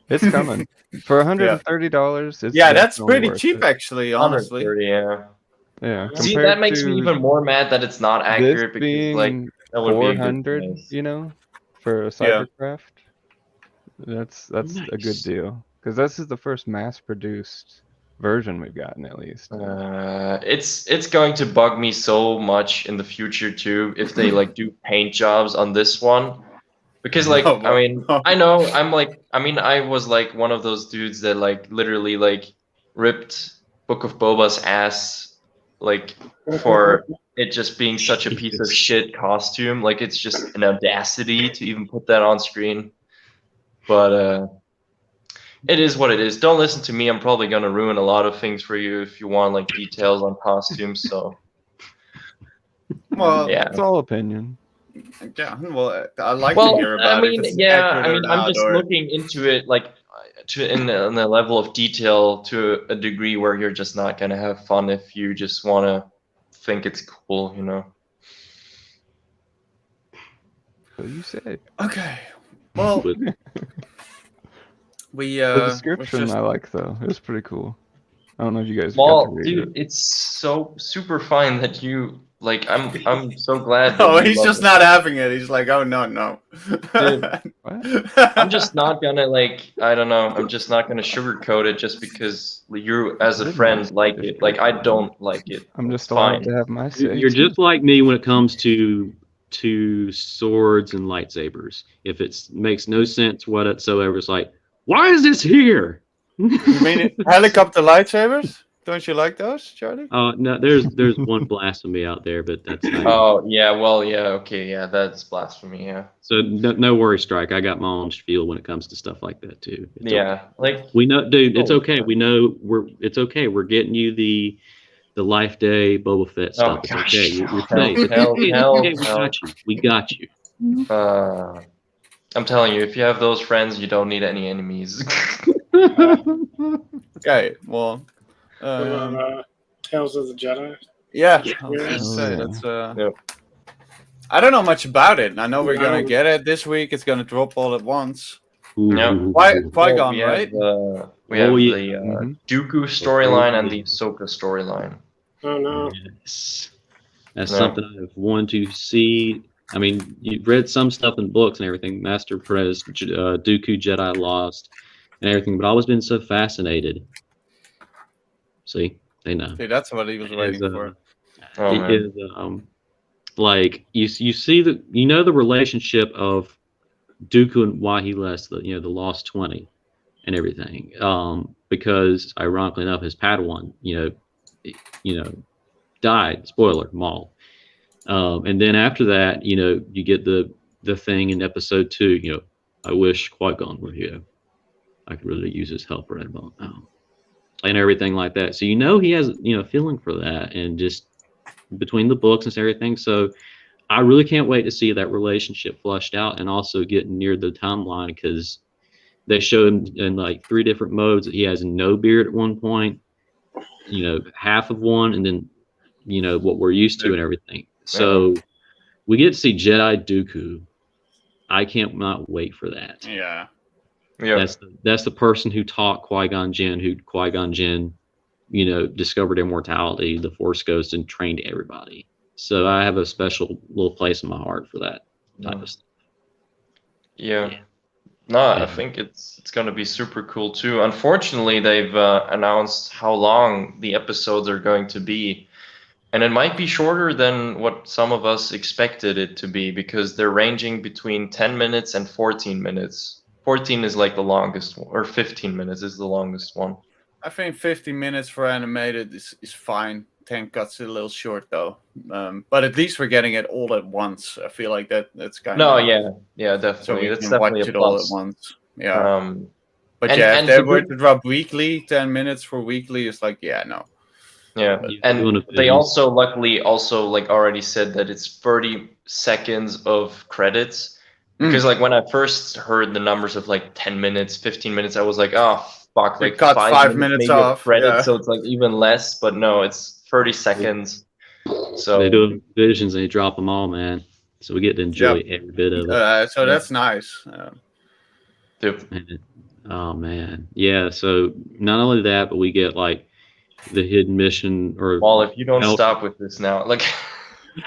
it's coming for $130. It's Yeah, that's definitely pretty worth cheap, it. actually. Honestly. 130, yeah. Yeah, See, compared that makes me to even more mad that it's not this accurate because being like that would be a good 400, price. you know, for a Yeah. Cybercraft. That's a good Nice. deal because this is the first mass-produced version we've gotten at least. It's going to bug me so much in the future too if they like do paint jobs on this one. Because like Oh, I mean I know I was like one of those dudes that like literally like ripped Book of Boba's ass like for it just being such a piece of Jesus. shit costume. Like it's just an audacity to even put that on screen. But it is what it is. Don't listen to me. I'm probably gonna ruin a lot of things for you if you want like details on costumes. So Well, yeah. It's all opinion. yeah. Well, I like to hear about it. If it's accurate or I'm not, just or- looking into it like in the level of detail to a degree where you're just not gonna have fun if you just wanna think it's cool, you know. So you say. Okay. Well, But we The was description just- I like though. It was pretty cool. I don't know if you guys got to Well, read dude, it. it's so super fine that you like. I'm so glad. That Oh, you he's love just it. not having it. He's like, oh no. Dude, What? I'm just not gonna like. I don't know. I'm just not gonna sugarcoat it just because you, as a Didn't friend, ask like you to it. Like I sugarcoat it. don't like it. I'm It's just allowed fine. to have my say. you're just like me when it comes to swords and lightsabers. If it makes no sense whatsoever, it's like, why is this here? You mean helicopter lightsabers? Don't you like those, Charlie? No, there's one blasphemy out there, but that's not. Oh yeah, well yeah, okay, yeah, that's blasphemy. Yeah, So no worry, Strike. I got my own spiel when it comes to stuff like that too. It's yeah. okay. Like We know, dude. It's Oh, okay. We know it's okay. We're getting you the Life Day Boba Fett oh stuff. It's gosh, okay. You're hell, safe. It's hell, okay. It's hell, okay. We hell. got you. We got you. I'm telling you, if you have those friends, you don't need any enemies. Okay, well, Tales of the Jedi. yeah. Yeah. I was gonna say, Yeah. that's Yep. I don't know much about it. I know we're gonna get it this week. It's gonna drop all at once. Yeah. Ooh. Qui-Gon, we have, right? we have Oh, yeah. the Mhm. Dooku storyline and the Ahsoka storyline. Oh no. Yes. That's No. something I've wanted to see. I mean, you've read some stuff in books and everything, Master Prez, Dooku Jedi Lost, and everything, but I've always been so fascinated. See, They know. See, that's what he was waiting Is, for. Oh, man. is like you see the the relationship of Dooku and why he left the Lost 20 and everything. Because ironically enough, his Padawan died. Spoiler, Maul. And then after that, you get the thing in episode 2. I wish Qui-Gon were here. I could really use his help right about now, and everything like that. So he has feeling for that, and just between the books and everything. So I really can't wait to see that relationship flushed out, and also getting near the timeline, because they show him in like 3 different modes. He has no beard at one point, half of one, and then what we're used to and everything. So we get to see Jedi Dooku. I can't not wait for that. Yeah. Yeah. That's the person who taught Qui-Gon Jinn, discovered immortality, the Force Ghost, and trained everybody. So I have a special little place in my heart for that type of stuff. Yeah. No, I think it's going to be super cool too. Unfortunately, they've announced how long the episodes are going to be. And it might be shorter than what some of us expected it to be, because they're ranging between 10 minutes and 14 minutes. 14 is like the longest one, or 15 minutes is the longest one. I think 50 minutes for animated is fine. 10 cuts a little short though. But at least we're getting it all at once. I feel like that's kind of... Yeah, definitely. So we That's can definitely watch a it all at plus. once. Yeah. But and- yeah, and if they the were good- to drop weekly, 10 minutes for weekly, it's like, yeah, no. Yeah, and they also luckily like already said that it's 30 seconds of credits. Because like when I first heard the numbers of like 10 minutes, 15 minutes, I was like, oh fuck, They like cut 5 maybe minutes of off, credits, yeah. so it's like even less. But no, it's 30 seconds. So They do visions and they drop them all, man. So we get to enjoy every bit of it. So that's nice. Oh man, yeah. So not only that, but we get like the hidden mission, or Well, if you don't stop with this now, like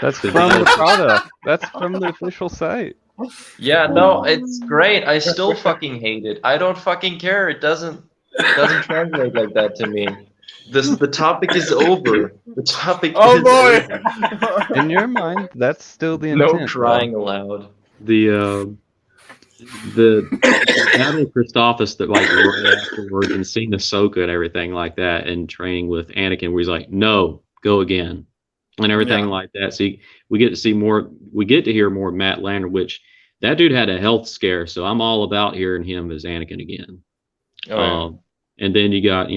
That's from the product. That's from the official site. yeah, no, it's great. I still fucking hate it. I don't fucking care. It doesn't translate like that to me. The topic is over. The topic Oh is boy! over. In your mind, that's still the intent. No crying aloud. the Admiral Christophus that like right afterwards, and seeing Ahsoka and everything like that, and training with Anakin, where he's like, no, go again, and everything like that. See, we get to hear more of Matt Lanner, which that dude had a health scare, so I'm all about hearing him as Anakin again. And then you got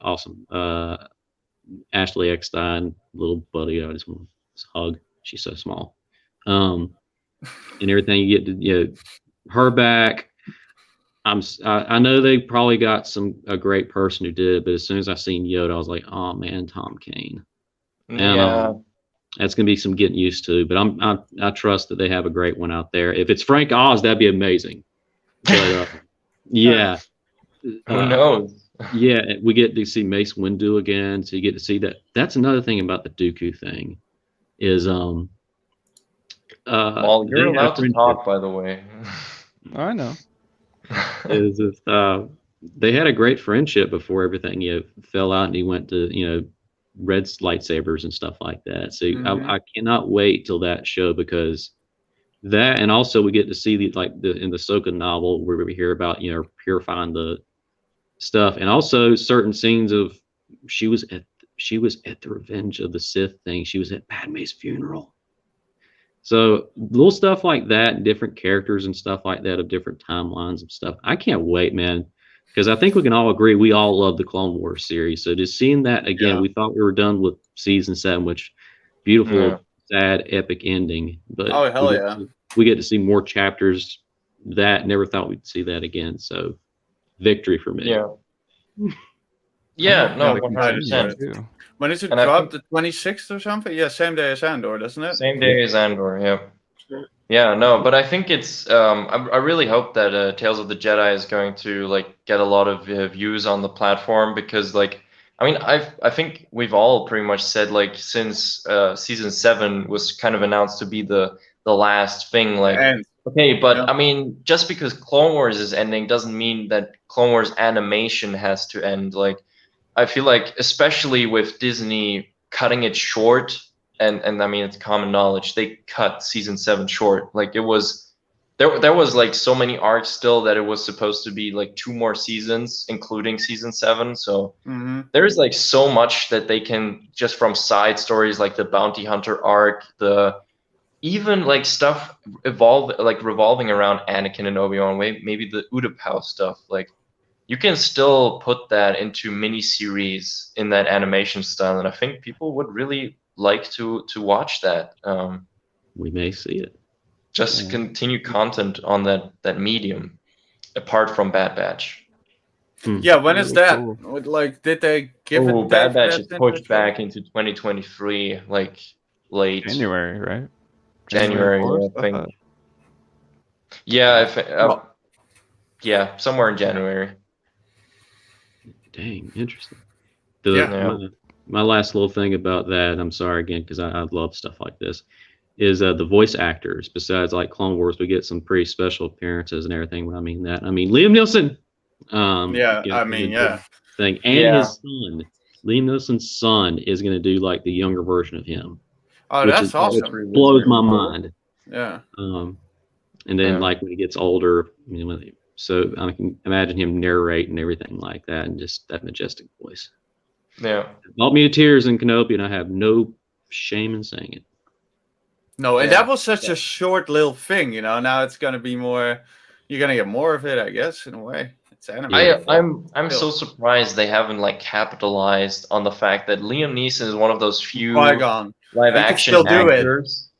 awesome Ashley Eckstein, little buddy. I just want to hug. She's so small. And everything, you get to her back. I know they probably got a great person who did it, but as soon as I seen Yoda, I was like, oh man, Tom Kane. And that's gonna be some getting used to, but I trust that they have a great one out there. If it's Frank Oz, that'd be amazing. But yeah. Who knows? Yeah, we get to see Mace Windu again, so you get to see that. That's another thing about the Dooku thing, is well, you're allowed to talk, by the way. I know. They had a great friendship before everything fell out, and he went to red lightsabers and stuff like that. So I cannot wait till that show, because that, and also we get to see in the Ahsoka novel where we hear about purifying the stuff, and also certain scenes of she was at the Revenge of the Sith thing. She was at Padme's funeral. So little stuff like that, and different characters and stuff like that of different timelines and stuff. I can't wait, man, because I think we can all agree we all love the Clone Wars series. So just seeing that again, we thought we were done with season 7, which beautiful, sad, epic ending. But we get to see more chapters. That never thought we'd see that again. So victory for me. Yeah, no, 100%. When is it dropped? The 26th or something? Yeah, same day as Andor, doesn't it? Same day as Andor, yeah. Yeah, no, but I think it's I really hope that Tales of the Jedi is going to get a lot of views on the platform, because I think we've all pretty much said since season 7 was kind of announced to be the last thing, okay, but just because Clone Wars is ending doesn't mean that Clone Wars animation has to end. I feel like, especially with Disney cutting it short, and I mean it's common knowledge, they cut season 7 short. Like it was there was like so many arcs still that it was supposed to be like 2 more seasons, including season 7. So there's like so much that they can just from side stories like the bounty hunter arc, the even like stuff revolving around Anakin and Obi-Wan, maybe the Utapau stuff. Like you can still put that into mini-series in that animation style, and I think people would really like to watch that. We may see it. Just continue content on that medium, apart from Bad Batch. Yeah, when is that? Cool. Like, did they give it? Bad Batch is pushed back into 2023, like late January, right? January, January I think. Yeah, yeah, somewhere in January. Dang, interesting. My last little thing about that, I'm sorry again, because I love stuff like this, is the voice actors. Besides like Clone Wars, we get some pretty special appearances and everything. When I mean that, I mean Liam Neeson. Thing. And his son, Liam Neeson's son, is going to do like the younger version of him. Oh, that's awesome. Which blows my mind. Yeah. And then like when he gets older, so I can imagine him narrate and everything like that, and just that majestic voice. Yeah. Brought me to tears in Kenobi, and I have no shame in saying it. No, and that was such a short little thing, you know. Now it's gonna be more. You're gonna get more of it, I guess, in a way. It's animated. I'm so surprised they haven't like capitalized on the fact that Liam Neeson is one of those few live action actors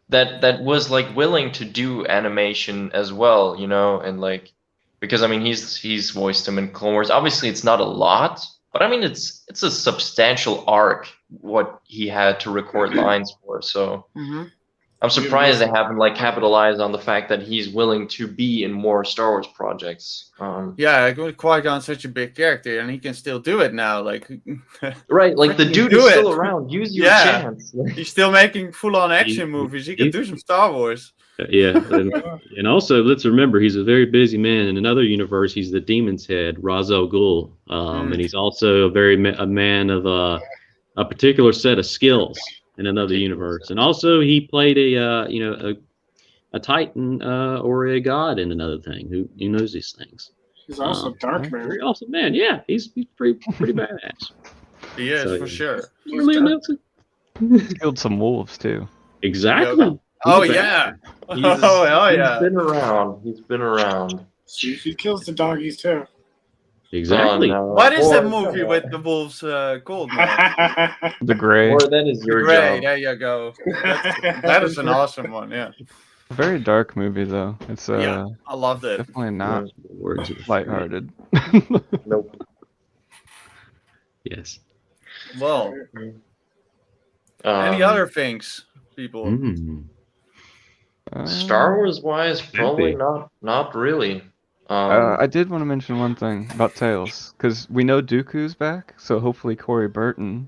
that was like willing to do animation as well, you know, and like because I mean he's voiced him in Clone Wars. Obviously, it's not a lot, but I mean it's a substantial arc what he had to record lines for. So. I'm surprised they haven't like capitalized on the fact that he's willing to be in more Star Wars projects. Qui-Gon's such a big character, and he can still do it now. Like, right, like the dude is still around. Use your chance. He's still making full-on action movies. He can do some Star Wars. Yeah, and also let's remember he's a very busy man. In another universe, he's the Demon's Head, Ra's al Ghul, and he's also a man of a particular set of skills. In another universe, and also he played a Titan or a god in another thing. Who knows these things? He's also dark man. Very awesome man. Yeah, he's pretty badass. He is for sure. Killed some wolves too. Exactly. Oh yeah. He's been around. He's been around. See, he kills the doggies too. Exactly. Oh, no. What is that movie with the wolves called? The Gray. Or that is your Gray. job. There you go. That is an awesome one. Yeah. Very dark movie though. It's I loved it. definitely not lighthearted. Nope. Yes. Well, any other things, people? Star Wars wise, probably not really. I did want to mention one thing about Tails, because we know Dooku's back, so hopefully Corey Burton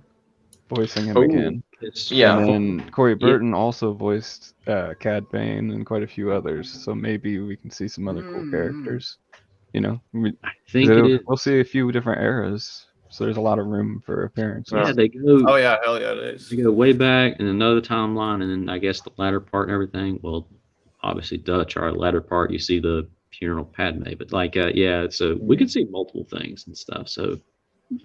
voicing him again. Yeah. And then Corey Burton also voiced Cad Bane and quite a few others, so maybe we can see some other cool characters. You know, I think we'll see a few different eras, so there's a lot of room for appearances. Yeah, they go. Oh yeah, hell yeah, it is. They go way back in another timeline, and then I guess the latter part and everything. Well, obviously Dutch, our latter part, you see the funeral Padme, but like so we can see multiple things and stuff. So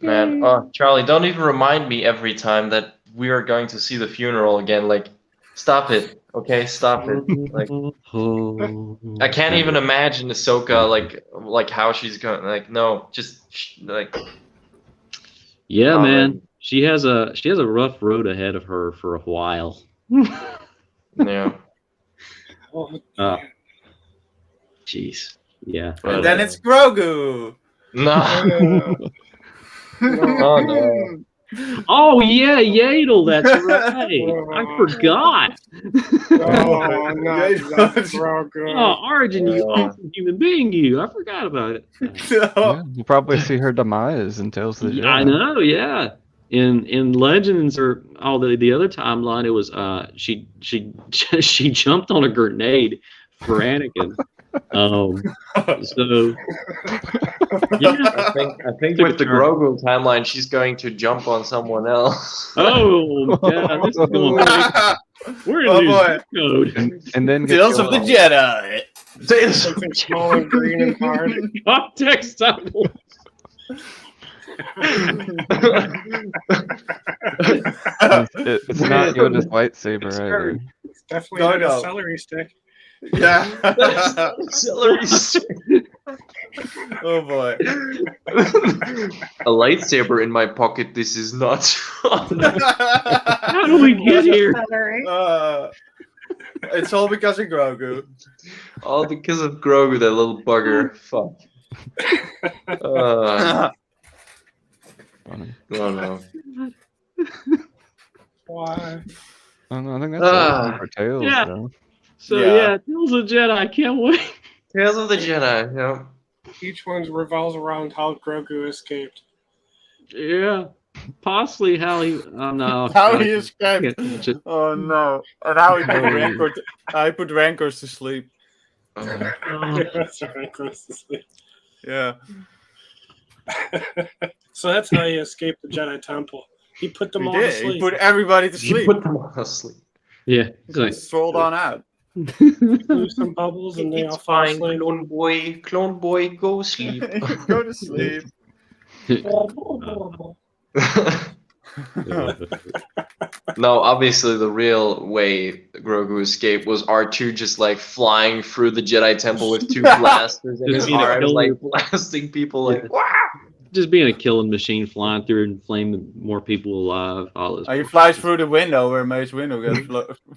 man, Charlie, don't even remind me every time that we are going to see the funeral again. Like, stop it, okay? Stop it. Like, I can't even imagine Ahsoka like how she's going. Like, no, just like. Yeah, man, she has a rough road ahead of her for a while. Yeah. Jeez. Yeah. And then it's Grogu. No. Oh no. Oh yeah, Yaddle. That's right. I forgot. Oh, no, that's Grogu. Oh, Origin, you awesome human being, you. I forgot about it. Yeah, we'll probably see her demise in Tales of the Jedi. I know. Yeah. In Legends or the other timeline, it was she jumped on a grenade for Anakin. So yeah. I think with the Grogu timeline, she's going to jump on someone else. Oh god, this is going quick. We're Oh, in boy. new code. And then get Tales of the killed. Jedi. Something small and green and hard. Context title. It's not Yoda's lightsaber either. It's definitely No, not no. a celery stick. Yeah. Celery stick. Oh boy. A lightsaber in my pocket. This is not. How do we get here? It's all because of Grogu. All because of Grogu, that little bugger. Fuck. Funny. Oh no. Why? I don't know, I think that's for Tails, Yeah. though. So Yeah. yeah, Tales of Jedi. I can't wait. Tales of the Jedi. Yeah. Each one revolves around how Grogu escaped. Yeah, possibly how he. Oh no. How he I escaped. can't touch it. Oh no. And how he put Rancor I put Rancors to sleep. Oh. Oh, That's right, close to sleep. Yeah. So that's how he escaped the Jedi Temple. He put them He all to did. sleep. He put everybody to He sleep. put them all asleep. yeah. It's like, Strolled on out. Blew some bubbles and they all It's fell fine, asleep. clone boy, go sleep. Go to sleep. No, obviously the real way Grogu escaped was R2 just like flying through the Jedi Temple with two blasters in Just his being a arms, killer. like blasting people like Yeah. "Wah!" just being a killing machine, flying through and flaming more people alive. All this. He flies through the window where Mace Windu gets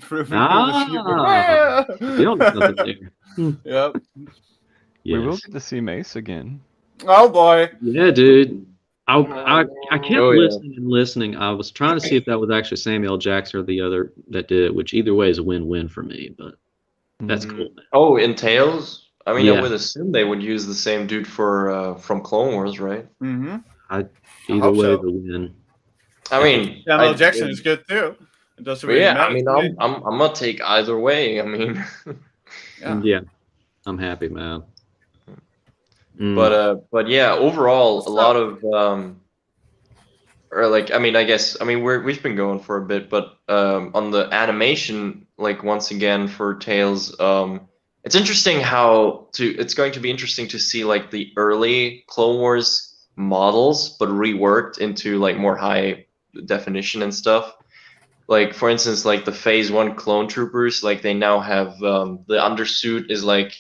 through Ah. the You know something there. Yep. We will Yes. get to see Mace again. Oh boy. Yeah, dude. I kept Oh, yeah. listening and listening. I was trying to see if that was actually Samuel Jackson or the other that did it, which either way is a win-win for me. But that's Mhm. cool. Man. Oh, in Tales? I mean, I Yeah. would assume they would use the same dude for from Clone Wars, right? Mm-hmm. Either hope way, so. the win. I mean, Samuel Jackson is good too. It doesn't But really yeah, matter. I mean, to me. I'm gonna take either way. I mean, Yeah. I'm happy, man. but yeah, overall, a lot of or like, I mean, I guess, I mean, we've been going for a bit, but on the animation, like once again for Tales, it's interesting it's going to be interesting to see like the early Clone Wars models, but reworked into like more high definition and stuff. Like for instance, like the Phase 1 clone troopers, like they now have the undersuit is like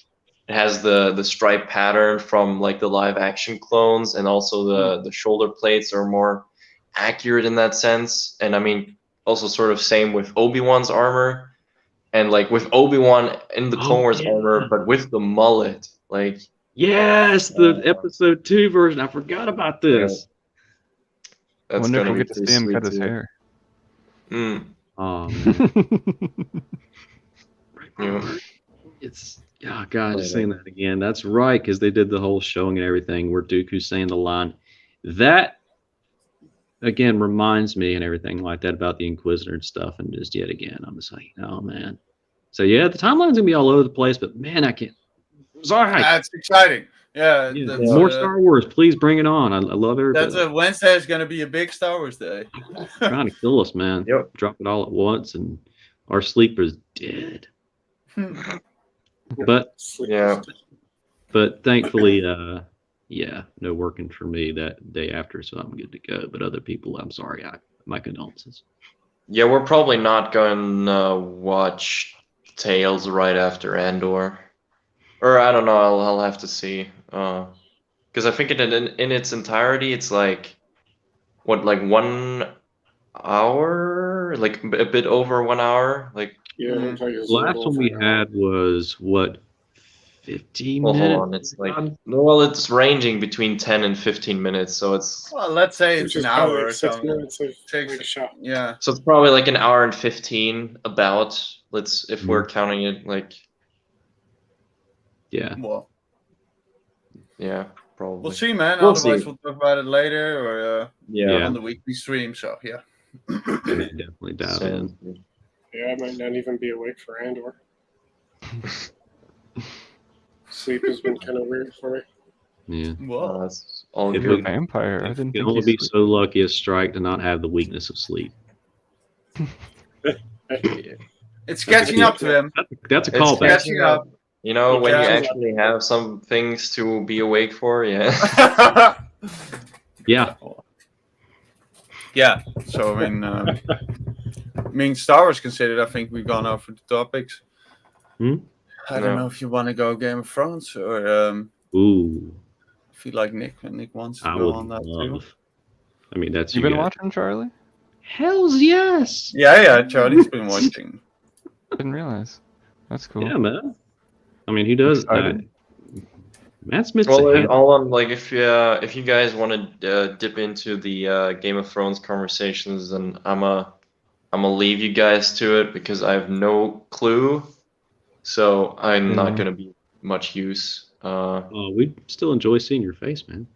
it has the stripe pattern from like the live action clones, and also the shoulder plates are more accurate in that sense. And I mean, also sort of same with Obi-Wan's armor, and like with Obi-Wan in the Clone Wars armor, but with the mullet, like Yes, the episode 2 version. I forgot about this. I that's wonder if gonna we'll be get to see him cut his hair. Oh man. Yeah. It's God, just saying that again. That's right, because they did the whole showing and everything where Dooku's saying the line. That again reminds me and everything like that about the Inquisitor and stuff, and just yet again, I'm just like, oh man. So yeah, the timeline's gonna be all over the place, but man, I can't. It's all right. That's exciting. Yeah. Yeah, That's, more Star Wars, please bring it on. I love everybody. That's Wednesday is gonna be a big Star Wars day. Trying to kill us, man. Yep. Drop it all at once, and our sleeper's dead. But Yeah. But thankfully, yeah, no working for me that day after, so I'm good to go. But other people, I'm sorry. My condolences. Yeah, we're probably not going to watch Tales right after Andor. Or I don't know, I'll have to see. Because I think in its entirety, it's like, what, like 1 hour? Like a bit over 1 hour? Like, Yeah, it looks like it's The a last little one we over an hour. had was what, 15 well, minutes? hold on, it's like, well, it's ranging between 10 and 15 minutes, so it's Well, let's say Which it's is an probably hour or like 6 something. minutes of Takes- like a shot. Yeah. so it's probably like an hour and 15 about. If we're counting it like, Yeah. Well, yeah, probably. we'll see, man. We'll Otherwise, see. we'll talk about it later or Yeah. on the weekly stream. So yeah. Yeah, definitely dive So- in. Yeah, I might not even be awake for Andor. Sleep has been kind of weird for me. Yeah. Whoa. That's all If You're a good. vampire. I You didn't can think only you be sleep. so lucky as Strike to not have the weakness of sleep. It's catching up to him. That's a It's callback. catching up. You know, It when you catches up. actually have some things to be awake for, yeah. Yeah. Yeah. So I mean, Star Wars considered. I think we've gone over the topics. Hmm? I don't know if you want to go Game of Thrones or Ooh, I feel like Nick wants to I go would on that too. love. I mean, that's You you been guys. watching, Charlie? Hell's yes. Yeah. Charlie's been watching. Didn't realize. That's cool. Yeah, man. I mean, he does. Excited? Matt Smith's Well, a hand. all on like if you guys want to dip into the Game of Thrones conversations, then I'm gonna leave you guys to it because I have no clue, so I'm not Yeah. gonna be much use. We still enjoy seeing your face, man.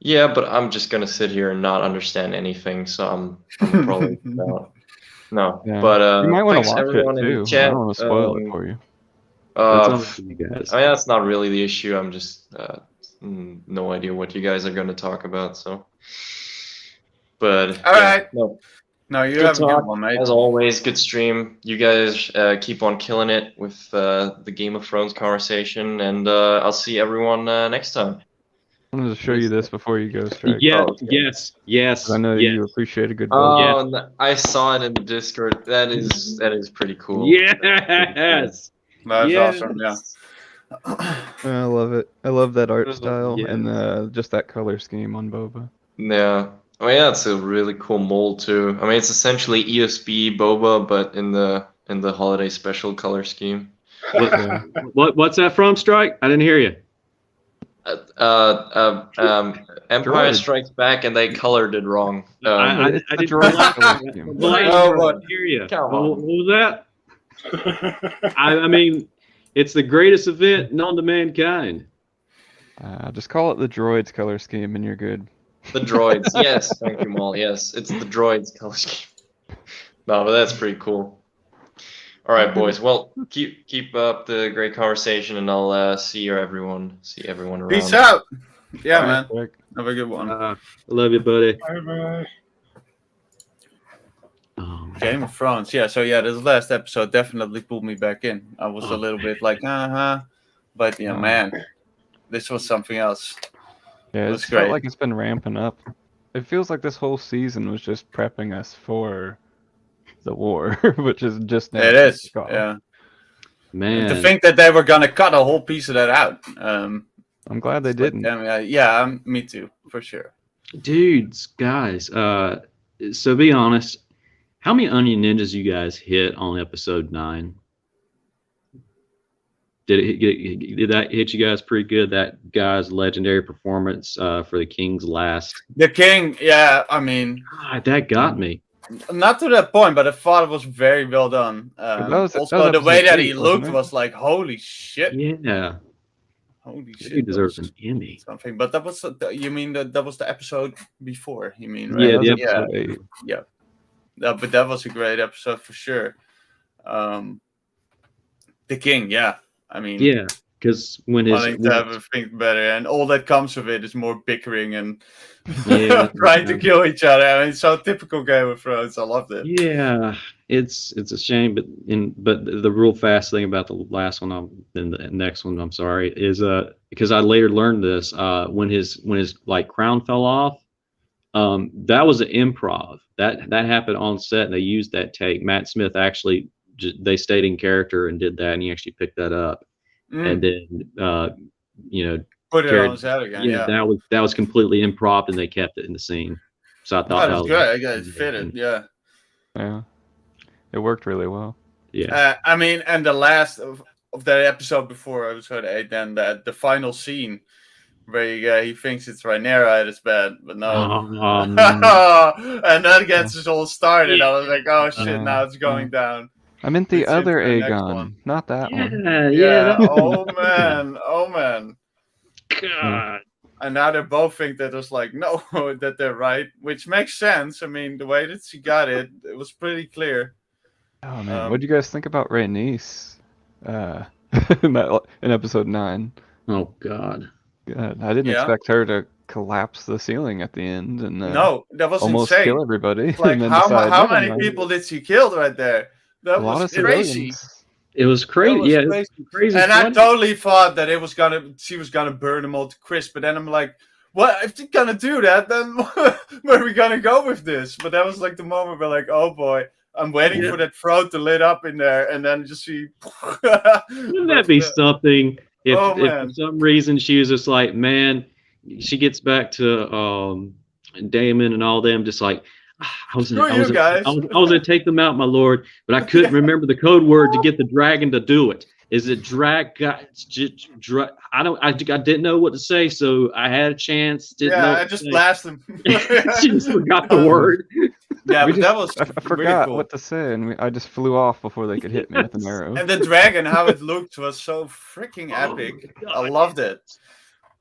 Yeah, but I'm just gonna sit here and not understand anything, so I'm probably no. Yeah. But You might want thanks to watch everyone it in too. the chat. I don't want to spoil it for you. That's all I for you guys. mean, that's not really the issue. I'm just no idea what you guys are going to talk about. So, but All right. no, No, you good have a good talk one, mate. as always. Good stream. You guys keep on killing it with the Game of Thrones conversation, and I'll see everyone next time. I wanted to show you this before you go, Strike. Yeah. Oh, okay. Yes. 'Cause I know you appreciate a good bow. Oh, I saw it in the Discord. That is pretty cool. Yes. That's Yes. awesome. Yeah. I love it. I love that art Oh, style yeah. and just that color scheme on Boba. Yeah. Oh yeah, it's a really cool mold too. I mean, it's essentially ESB Boba, but in the holiday special color scheme. What's that from, Strike? I didn't hear you. Empire Droid. Strikes Back, and they colored it wrong. I It's the didn't droid color scheme. Oh, I what? didn't hear you. Come What on. was that? I mean, it's the greatest event known to mankind. Just call it the droid's color scheme and you're good. The droids, yes, thank you, Maul. Yes, it's the droids color scheme. No, but that's pretty cool. All right, boys. Well, keep up the great conversation, and I'll see everyone around. Peace out. Yeah, Bye, man. Strike. Have a good one. I love you, buddy. Bye-bye. Oh, Game of Thrones. Yeah. So yeah, this last episode definitely pulled me back in. I was a little bit like, but yeah, man, this was something else. Yeah, That's it's felt great. like it's been ramping up. It feels like this whole season was just prepping us for the war, which is just now. It is. kicking off. Yeah. man. To think that they were gonna cut a whole piece of that out. I'm glad they didn't. Me too, for sure. Dudes, guys, so be honest. How many Onion Ninjas you guys hit on episode 9? Did that hit you guys pretty good? That guy's legendary performance for the King's Last. The King, yeah, I mean, God, that got me. not to that point, but I thought it was very well done. Also, the way that he looked was like, holy shit. Yeah, Holy shit. he deserves that an was Emmy. something. But that was, you mean that was the episode before, you mean, right? Yeah, that was the episode 8. But that was a great episode for sure. The King, yeah. I mean, Yeah, because when his wanting to have a think better, and all that comes with it is more bickering and Yeah, trying to kill each other. I mean, it's so typical Game of Thrones. I loved it. yeah, it's a shame, but the real fast thing about the last one, and the next one, I'm sorry, is because I later learned this when his like crown fell off, that was an improv that happened on set, and they used that take. Matt Smith actually they stayed in character and did that, and he actually picked that up, and then Put it carried- on his head again. Yeah, that was completely improv, and they kept it in the scene. So I thought that was good. I guess it fitted. Yeah. Yeah, it worked really well. Yeah. I mean, and the last of that episode before episode 8, then the final scene where he thinks it's Rhaenyra at his bed, but no. Um, And that gets us all started. I was like, oh shit, now it's going down. I meant the It's other into the next Aegon, one. not that one. Yeah. Oh man. God. And now they both think that it's like, no, that they're right, which makes sense. I mean, the way that she got it, it was pretty clear. Oh man, what do you guys think about Rhaenys? in episode 9. Oh God. God, I didn't Yeah. expect her to collapse the ceiling at the end and No, that was almost insane. kill everybody. It's like, and then how decide, how "Never many mind." people did she kill right there? That A lot was of crazy. civilians. It was That crazy. was Yeah, crazy. it's crazy. And I funny. totally thought that she was gonna burn them all to crisp. But then I'm like, what? If you're gonna do that, then where are we gonna go with this? But that was like the moment where like, oh boy, I'm waiting Yeah. for that throat to lit up in there, and then just see. Wouldn't that be something if, Oh, if man. for some reason she was just like, man, she gets back to Damon and all them, just like, I was Screw you guys. gonna take them out, my lord, but I couldn't remember the code word to get the dragon to do it. Is it drag? I didn't know what to say, so I had a chance. Didn't know Yeah, what I to just say. blast them. She just forgot the word. Yeah, We but that was I really forgot cool. what to say, and I just flew off before they could hit me with an arrow. And the dragon, how it looked, was so freaking Oh epic. my I God. loved it.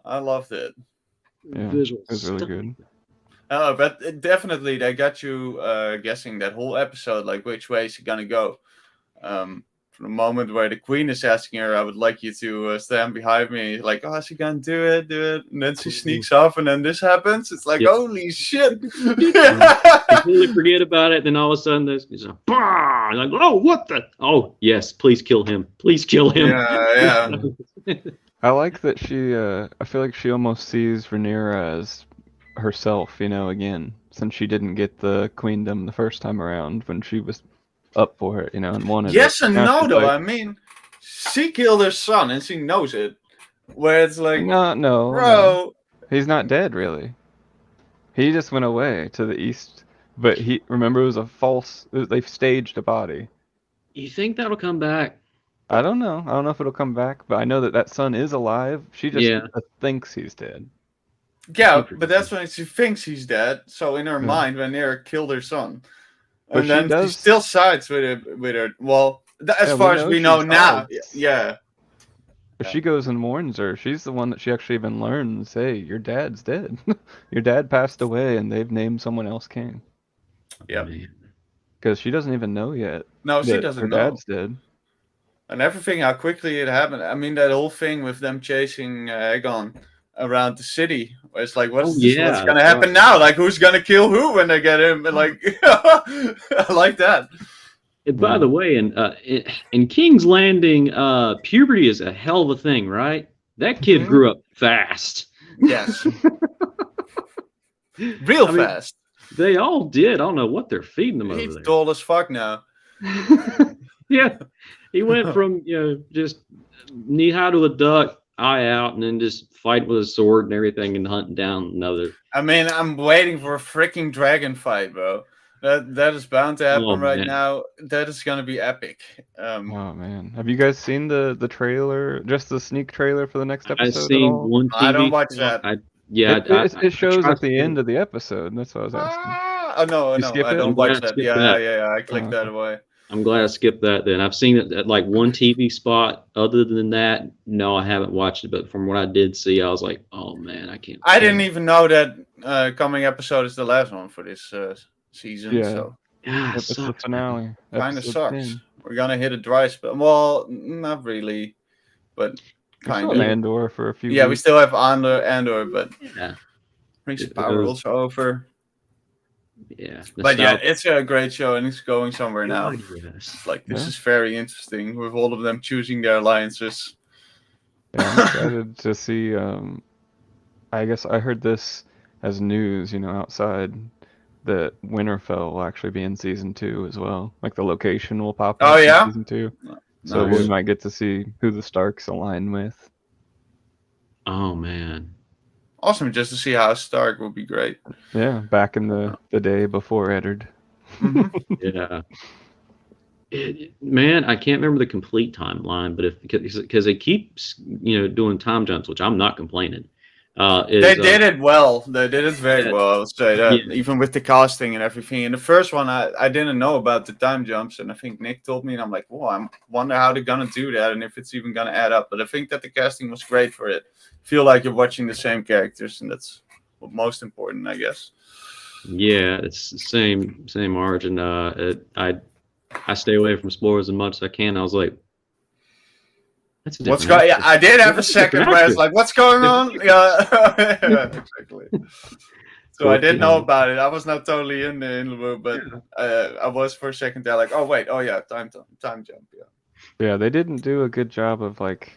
I loved it. Yeah, Visual it was really stuff. good. But definitely they got you guessing that whole episode, like which way is she gonna go. From the moment where the queen is asking her, I would like you to stand behind me, like, oh, is she gonna do it? And then she sneaks off, and then this happens. It's like, Yep. holy shit! Completely forget about it. Then all of a sudden, there's a bah! Like, oh, what the? Oh, yes, please kill him. Please kill him. Yeah. I like that she. I feel like she almost sees Rhaenyra as herself, again, since she didn't get the queendom the first time around when she was up for it, and wanted Yes it. and Now no, she's though. like, I mean, she killed her son, and she knows it. Where it's like, no, bro, he's not dead, really. He just went away to the east, but remember, it was a false. They staged a body. You think that'll come back? I don't know. I don't know if it'll come back, but I know that son is alive. She just Yeah. thinks he's dead. yeah, but that's when she thinks he's dead. So in her Yeah. mind, Rhaenyra killed her son, But and she then she does- still sides with her. Well, as Yeah, far we as know we she know now, sides. yeah. But she goes and warns her. She's the one that she actually even learns, hey, your dad's dead. Your dad passed away, and they've named someone else king. Yeah. Man. Because she doesn't even know yet. No, she that doesn't her know. dad's dead. And everything, how quickly it happened. I mean, that whole thing with them chasing Aegon around the city. Where it's like, what's going to happen now? Like, who's going to kill who when they get him? And like, I like that. And by the way, in King's Landing, puberty is a hell of a thing, right? That kid grew up fast. Yes. Real fast. They all did. I don't know what they're feeding them He's over there. dull as fuck now. Yeah, he went from just knee high to a duck, eye out, and then just fight with a sword and everything, and hunting down another. I mean, I'm waiting for a freaking dragon fight, bro. That is bound to happen right now. That is gonna be epic. Oh man, have you guys seen the trailer? Just the sneak trailer for the next episode? I've seen at all? one TV. I don't watch that. It shows at the end of the episode. That's what I was asking. No, skip I it? don't watch that. Skip Yeah, that. yeah. I clicked that away. I'm glad I skipped that then. I've seen it at like one TV spot. Other than that, no, I haven't watched it. But from what I did see, I was like, oh man, I can't. I didn't even know that coming episode is the last one for this season. Yeah. So Ah, It's the sucks, finale. kind of episode sucks. 10. We're gonna hit a dry spell. Well, not really, but We still kind have of. Andor for a few Yeah, we weeks. still have Andor, but Yeah. Rings of Power also over. Yeah. But yeah, it's a great show and it's going somewhere now. God, yes. It's like, this Yeah. is very interesting with all of them choosing their alliances. Yeah, I'm excited to see. I guess I heard this as news, outside, that Winterfell will actually be in season 2 as well. Like the location will pop up in season 2. So Nice. we might get to see who the Starks align with. Oh man. Awesome, just to see how Stark would be great. Yeah, back in the day before Eddard. Yeah. Man, I can't remember the complete timeline, but because they keep doing time jumps, which I'm not complaining. They did it well. They did it very well. I would say that, even with the casting and everything. In the first one, I didn't know about the time jumps, and I think Nick told me, and I'm like, "Well, I wonder how they're gonna do that, and if it's even gonna add up." But I think that the casting was great for it. Feel like you're watching the same characters, and that's what most important, I guess. Yeah, it's the same origin. I stay away from spoilers as much as I can. I was like, That's a What's different going? Yeah, actor. I did have a That's a different second where I was actor. like, "What's going on?" Yeah, yeah, exactly. So I did know about it. I was not totally in the loop, but I was for a second there, like, "Oh wait, oh yeah, time jump." Yeah. Yeah, they didn't do a good job of like.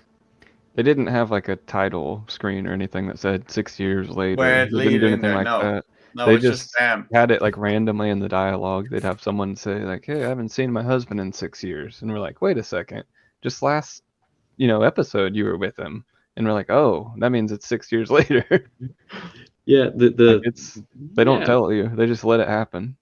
They didn't have like a title screen or anything that said 6 years later. Where it They didn't lead do in anything there? like No, that. no, They it's just just bam. had it like randomly in the dialogue. They'd have someone say like, "Hey, I haven't seen my husband in 6 years," and we're like, "Wait a second, just last, episode you were with him," and we're like, "Oh, that means it's 6 years later." Yeah, Like they don't yeah. tell you. They just let it happen.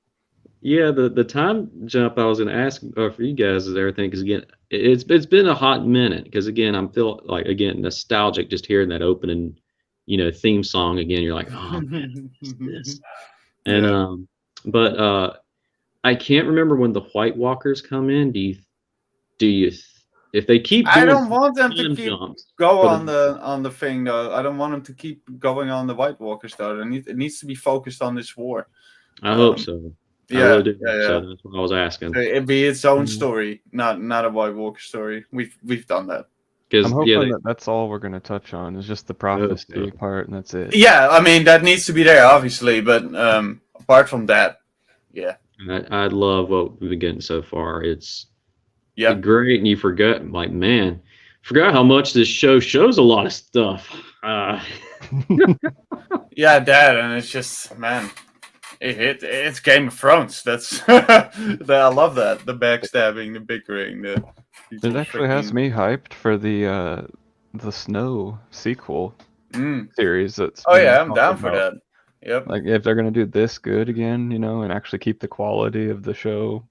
Yeah, the time jump I was going to ask for you guys is everything because again, it's been a hot minute because again, I'm feel like again nostalgic just hearing that opening, theme song again. You're like, oh man, what's this? And Yeah. but I can't remember when the White Walkers come in. Do you if they keep I doing don't want them to time keep jumps go for on the thing though. I don't want them to keep going on the White Walkers though. It needs to be focused on this war. I hope so. I Yeah, really do. yeah. So that's what I was asking. So it'd be its own Mhm. story, not a White Walker story. We've done that. Because I'm hoping that that's all we're gonna touch on is just the prophecy so. part, and that's it. Yeah, I mean that needs to be there, obviously, but apart from that, yeah, I love what we've been getting so far. It's yeah, great, and you forgot, like, man, forgot how much this show shows a lot of stuff. yeah, that, and it's just man, it's Game of Thrones. That's I love that the backstabbing, the bickering, It actually has me hyped for the Snow sequel series. That's Oh been yeah, I'm talked down for about. that. Yep. Like if they're gonna do this good again, and actually keep the quality of the show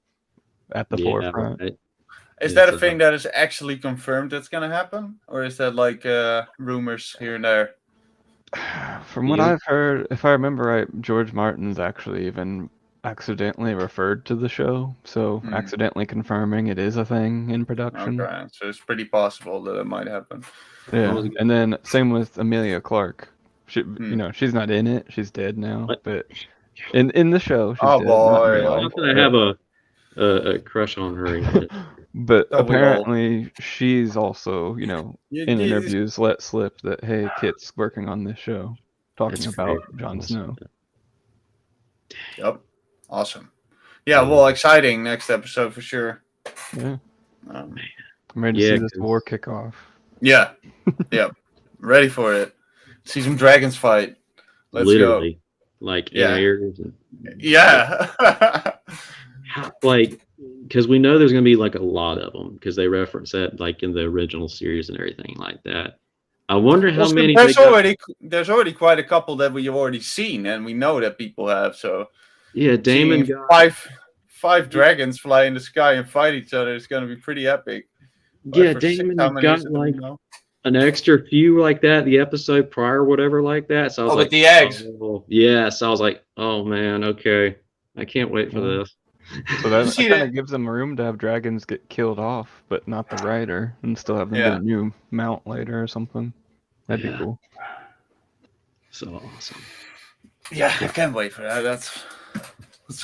at the forefront. Right. Is that a thing that is actually confirmed that's gonna happen, or is that like rumors here and there? From what I've heard, if I remember right, George Martin's actually even accidentally referred to the show, so accidentally confirming it is a thing in production. Okay, so it's pretty possible that it might happen. Yeah, and then same with Emilia Clarke. She, she's not in it; she's dead now. But in the show, she's dead. Not in real life. Not that I have a crush on her yet. But apparently, she's also, in interviews let slip that hey, Kit's working on this show, talking about Jon Snow. Yep, awesome. Yeah, well, exciting next episode for sure. Yeah, I'm ready to see this war kick off. Yeah, yeah, ready for it. See some dragons fight. Let's Literally, go. like yeah, yeah. Like, because we know there's going to be like a lot of them because they reference that like in the original series and everything like that. I wonder how many. There's already quite a couple that we've already seen and we know that people have. So yeah, Daemon got five dragons fly in the sky and fight each other. It's going to be pretty epic. Yeah, Daemon got like an extra few like that the episode prior or whatever like that. So I was like, with the eggs. Yeah, so I was like, oh man, okay, I can't wait for this. So that kind of gives them room to have dragons get killed off, but not the rider, and still have them get a new mount later or something. That'd be cool. So awesome. Yeah, I can't wait for that. That's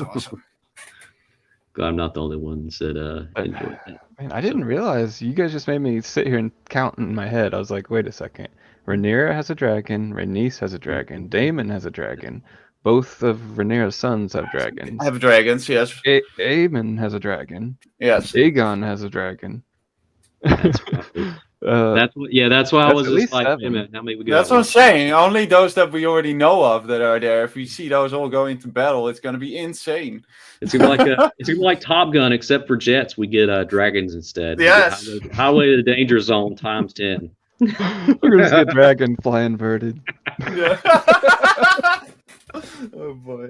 awesome. Glad I'm not the only ones that enjoyed that. Man, I didn't realize you guys just made me sit here and count in my head. I was like, wait a second. Rhaenyra has a dragon. Rhaenys has a dragon. Daemon has a dragon. Both of Rhaenyra's sons have dragons. Have dragons, yes. Aemon has a dragon. Yes. Aegon has a dragon. That's that's why I was just like, wait a minute, how many we got? That's what I'm saying. Only those that we already know of that are there. If we see those all going to battle, it's going to be insane. It's gonna be like Top Gun, except for jets. We get dragons instead. Yes. Highway to the Danger Zone times 10. We're gonna see a dragon fly inverted. Yeah. Oh boy!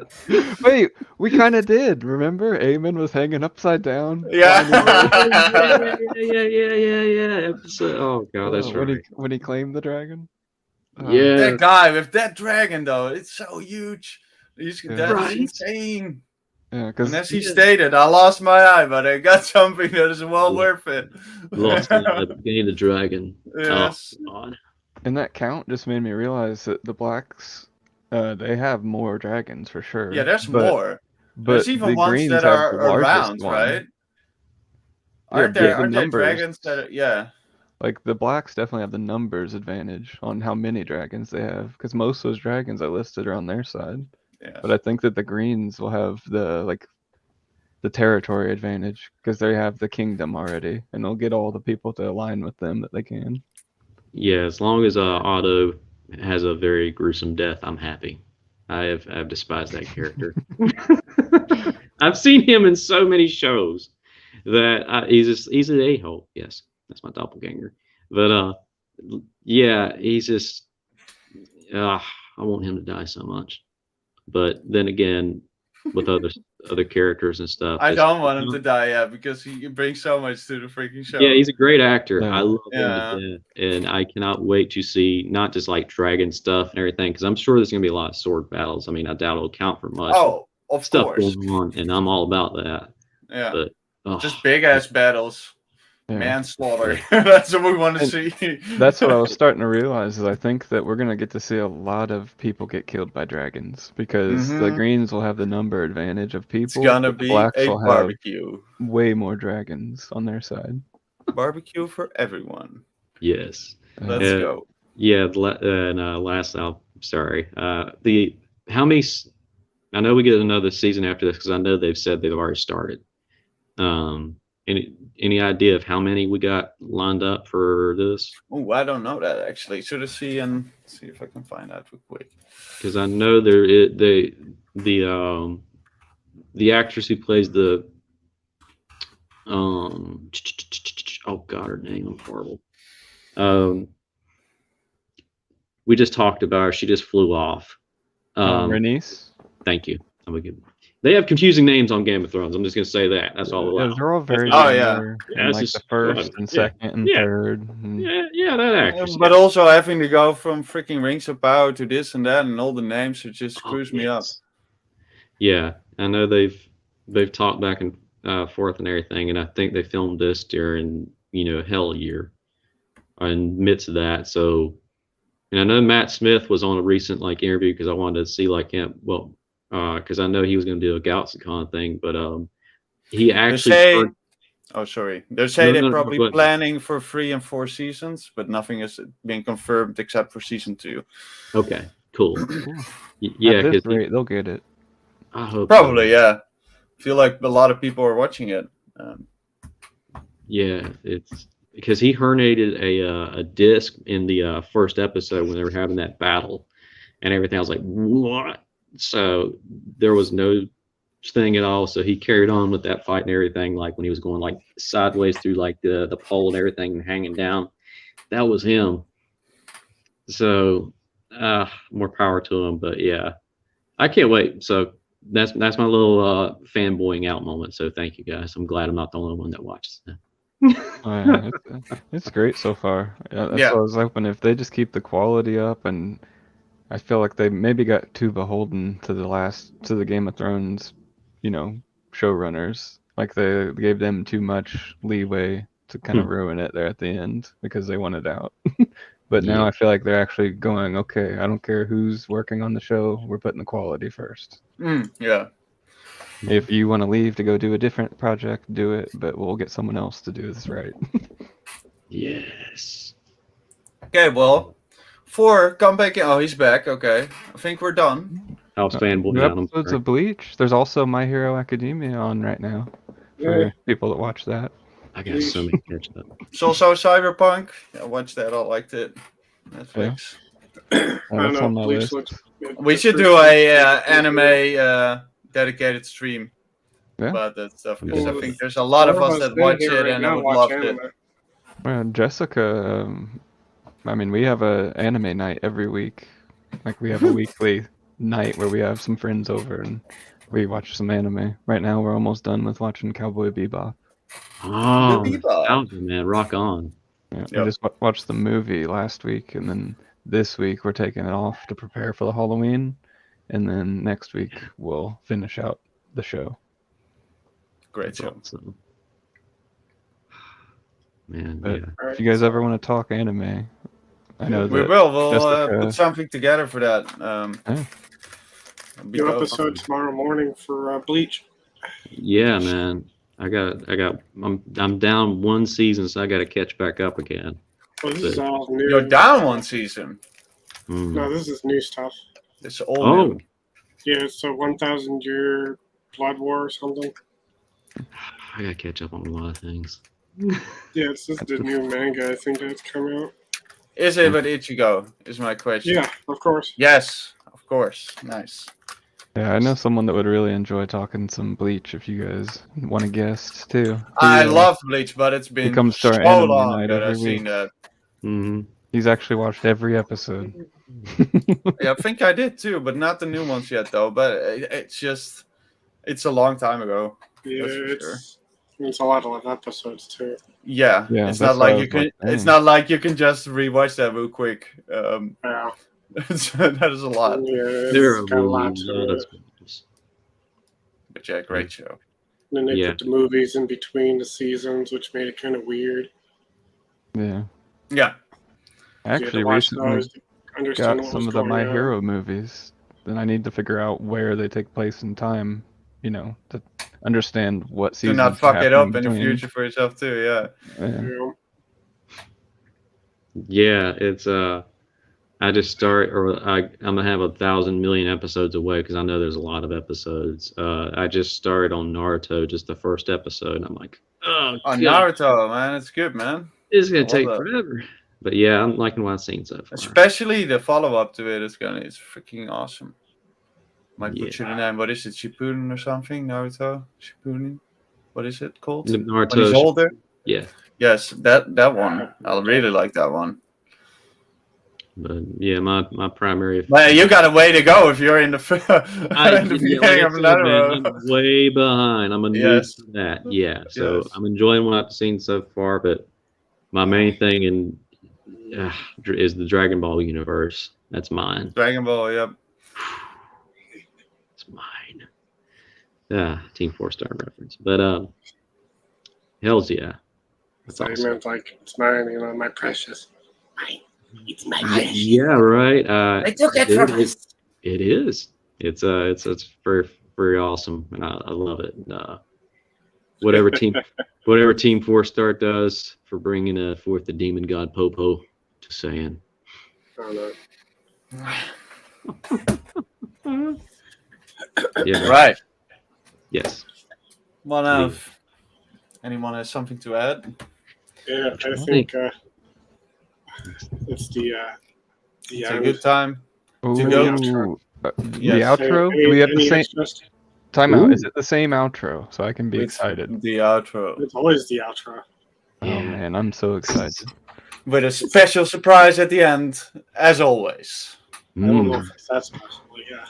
Wait, we kind of did. Remember, Aemon was hanging upside down. Yeah. Yeah. Oh god, that's right. When he claimed the dragon. Yeah. That guy with that dragon, though, it's so huge. That's insane. Yeah, because as he stated, I lost my eye, but I got something that is well worth it. Lost the beginning of the dragon. Yes. Oh god. And that count just made me realize that the Blacks. They have more dragons for sure. Yeah, there's more. But there's even ones that are around, right? Aren't there dragons that are, like the blacks definitely have the numbers advantage on how many dragons they have, because most of those dragons are listed are on their side. Yeah. But I think that the greens will have the territory advantage because they have the kingdom already, and they'll get all the people to align with them that they can. Yeah, as long as Otto has a very gruesome death, I'm happy. I've despised that character. I've seen him in so many shows that he's an a-hole. Yes, that's my doppelganger. But yeah, he's just I want him to die so much. But then again, with other characters and stuff, I it's- don't want him to die yet because he brings so much to the freaking show. Yeah, he's a great actor. Yeah. I love Yeah. him to death, and I cannot wait to see not just like dragon stuff and everything, because I'm sure there's gonna be a lot of sword battles. I mean, I doubt it'll count for much. Oh, of stuff course. going on, and I'm all about that. Yeah. But oh, Just big ass battles. Yeah. Manslaughter. That's what we want to And see. That's what I was starting to realize is I think that we're gonna get to see a lot of people get killed by dragons because the Mhm. greens will have the number advantage of people. It's gonna but the be blacks a will have barbecue. way more dragons on their side. Barbecue for everyone. yes, Let's Yeah. go. yeah. Last, I'm sorry. How many? I know we get another season after this because I know they've said they've already started. Any idea of how many we got lined up for this? Oh, I don't know that actually. Should I see if I can find out real quick. Because I know the actress who plays the oh god, her name, I'm horrible. We just talked about her. She just flew off. Rhaenys. Thank you. They have confusing names on Game of Thrones. I'm just gonna say that. That's all. Yeah, they're all very Oh, yeah. similar Yeah, in it's like just- the first and yeah. second and Yeah. third. And Yeah, that actress. But also having to go from freaking Rings of Power to this and that and all the names, it just screws me up. Yeah, I know they've talked back and forth and everything, and I think they filmed this during Hell Year, in midst of that. So, and I know Matt Smith was on a recent interview because I wanted to see him. Well, because I know he was going to do a GalaxyCon thing, but he They actually. say, oh sorry, they say No, they're no, probably go ahead. planning for 3 and 4 seasons, but nothing has been confirmed except for season 2. Okay, cool. Cool. Yeah, At this because rate, they'll get it. I hope Probably, yeah. I feel like a lot of people are watching it. Yeah, it's because he herniated a disc in the first episode when they were having that battle and everything. I was like, what? So there was no thing at all. So he carried on with that fight and everything. Like when he was going sideways through the pole and everything and hanging down, that was him. So more power to him. But yeah, I can't wait. So that's my little fanboying out moment. So thank you guys. I'm glad I'm not the only one that watches that. Oh, yeah, it's great so far. Yeah, that's Yeah. what I was hoping. If they just keep the quality up, and I feel like they maybe got too beholden to the Game of Thrones, showrunners. Like they gave them too much leeway to kind of ruin it there at the end because they wanted out. But now Yeah. I feel like they're actually going, okay, I don't care who's working on the show, we're putting the quality first. Yeah. If you want to leave to go do a different project, do it, but we'll get someone else to do this right. Yes. Okay, well, 4, come back in. Oh, he's back. Okay. I think we're done. I was fanboying New out. I'm episodes sorry. of Bleach. There's also My Hero Academia on right now for Yeah. people that watch that. I got so many catch up. It's also Cyberpunk. I watched that. I liked it. Netflix. I don't That's know. on my Bleach list. looks good. We The should first do a season looks anime dedicated stream Yeah. about that stuff because I Well, think there's a lot good. of Four us that in watch here it right and I now would watch love it. anime. Well, Jessica, we have a anime night every week. Like we have a weekly night where we have some friends over and we watch some anime. Right now we're almost done with watching Cowboy Bebop. Oh, The Bebop. nostalgia, man, rock on. Yeah, Yep. we just watched the movie last week, and then this week we're taking it off to prepare for the Halloween, and then next week we'll finish out the show. Great That's show. awesome. Man, But yeah. if you guys ever want to talk anime, I know We that will. We'll Jessica- put something together for that. Yeah. Be New dope. episode tomorrow morning for Bleach. Yeah, man. I'm down one season, so I got to catch back up again. Well, this is all new. You're down one season. Mm. No, this is new stuff. It's all Oh, new. Yeah, it's a 1,000 year blood war or something. I gotta catch up on a lot of things. Yeah, it's just the new manga I think that's come out. Is it with Ichigo? Is my question. Yeah, of course. Yes, of course. Nice. Yeah, I know someone that would really enjoy talking some Bleach if you guys want a guest too. I He, love Bleach, but it's been comes to so our anime long night that every I've seen week. that. Mm-hmm. He's actually watched every episode. Yeah, I think I did too, but not the new ones yet, though. But it's a long time ago. Yeah, That's for sure. it's a lot of episodes too. Yeah, Yeah, it's that's not what I like was you can. like, It's dang. not like you can just rewatch that real quick. Yeah, That is a lot. yeah, There it's are got a a lot lot to of it. spoilers. But yeah, great show. Then they Yeah. put the movies in between the seasons, which made it kind of weird. Yeah. Yeah, I You had to actually watch recently those to understand got what some was of the going My on. Hero movies. Then I need to figure out where they take place in time, you know, to understand what do season. not fuck it up in the future for yourself too. Yeah. Yeah. Yeah. Yeah, it's I just start, or I'm gonna have 1,000 million episodes away because I know there's a lot of episodes. I just started on Naruto, just the first episode, and I'm like, oh Oh, god, Naruto, man, it's good, man. it's gonna I take love that. forever. But yeah, I'm liking what I've seen so far. Especially the follow-up to it is freaking awesome. Might Yeah. butcher the name. What is it? Shippuden or something? Naruto? Shippuden? What is it called? When he's Naruto, older? yeah. Yes, that one. I really like that one. But yeah, my primary. Well, you got a way to go if you're in the, in the Yeah, beginning like I of said, man, Naruto. I'm way behind. I'm a noob Yes. for that. Yeah, so Yes. I'm enjoying what I've seen so far. But my main thing is the Dragon Ball universe. That's mine. Dragon Ball, yep. It's mine. Team 4-star reference. But hells yeah. That's So awesome. he meant like it's mine, you know, my precious. Mine. It's my precious. Yeah, right. They took it from us. It is. It's very very awesome, and I love it. Whatever team 4-star does for bringing forth the demon god Popo, just saying. I don't know. Yeah. Right. Yes. One of. Anyone has something to add? Yeah, I think it's the It's a end. good time. Ooh, To go. the Yes. outro? Any- Do we have the any same extras? timeout? Ooh. Is it the same outro? So I can be It's excited. the outro. It's always the outro. Oh Yeah. man, I'm so excited. With a special surprise at the end, as always. I don't know Mm. if it's that special, but yeah.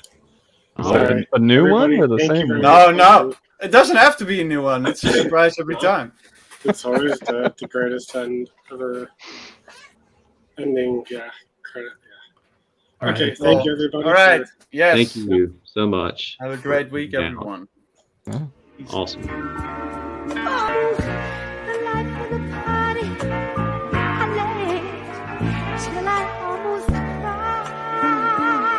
Is Oh, that a new one Everybody, or the thank you same very one? No, much. no. It doesn't have to be a new one. It's a surprise every time. It's always the greatest end ever. Ending, yeah, credit, yeah. All Okay, right. thank you everybody. All right. Yes. Thank you so much. Have a great week, Yeah. everyone. Awesome. Oh, the life of the party. I laughed till I almost cried.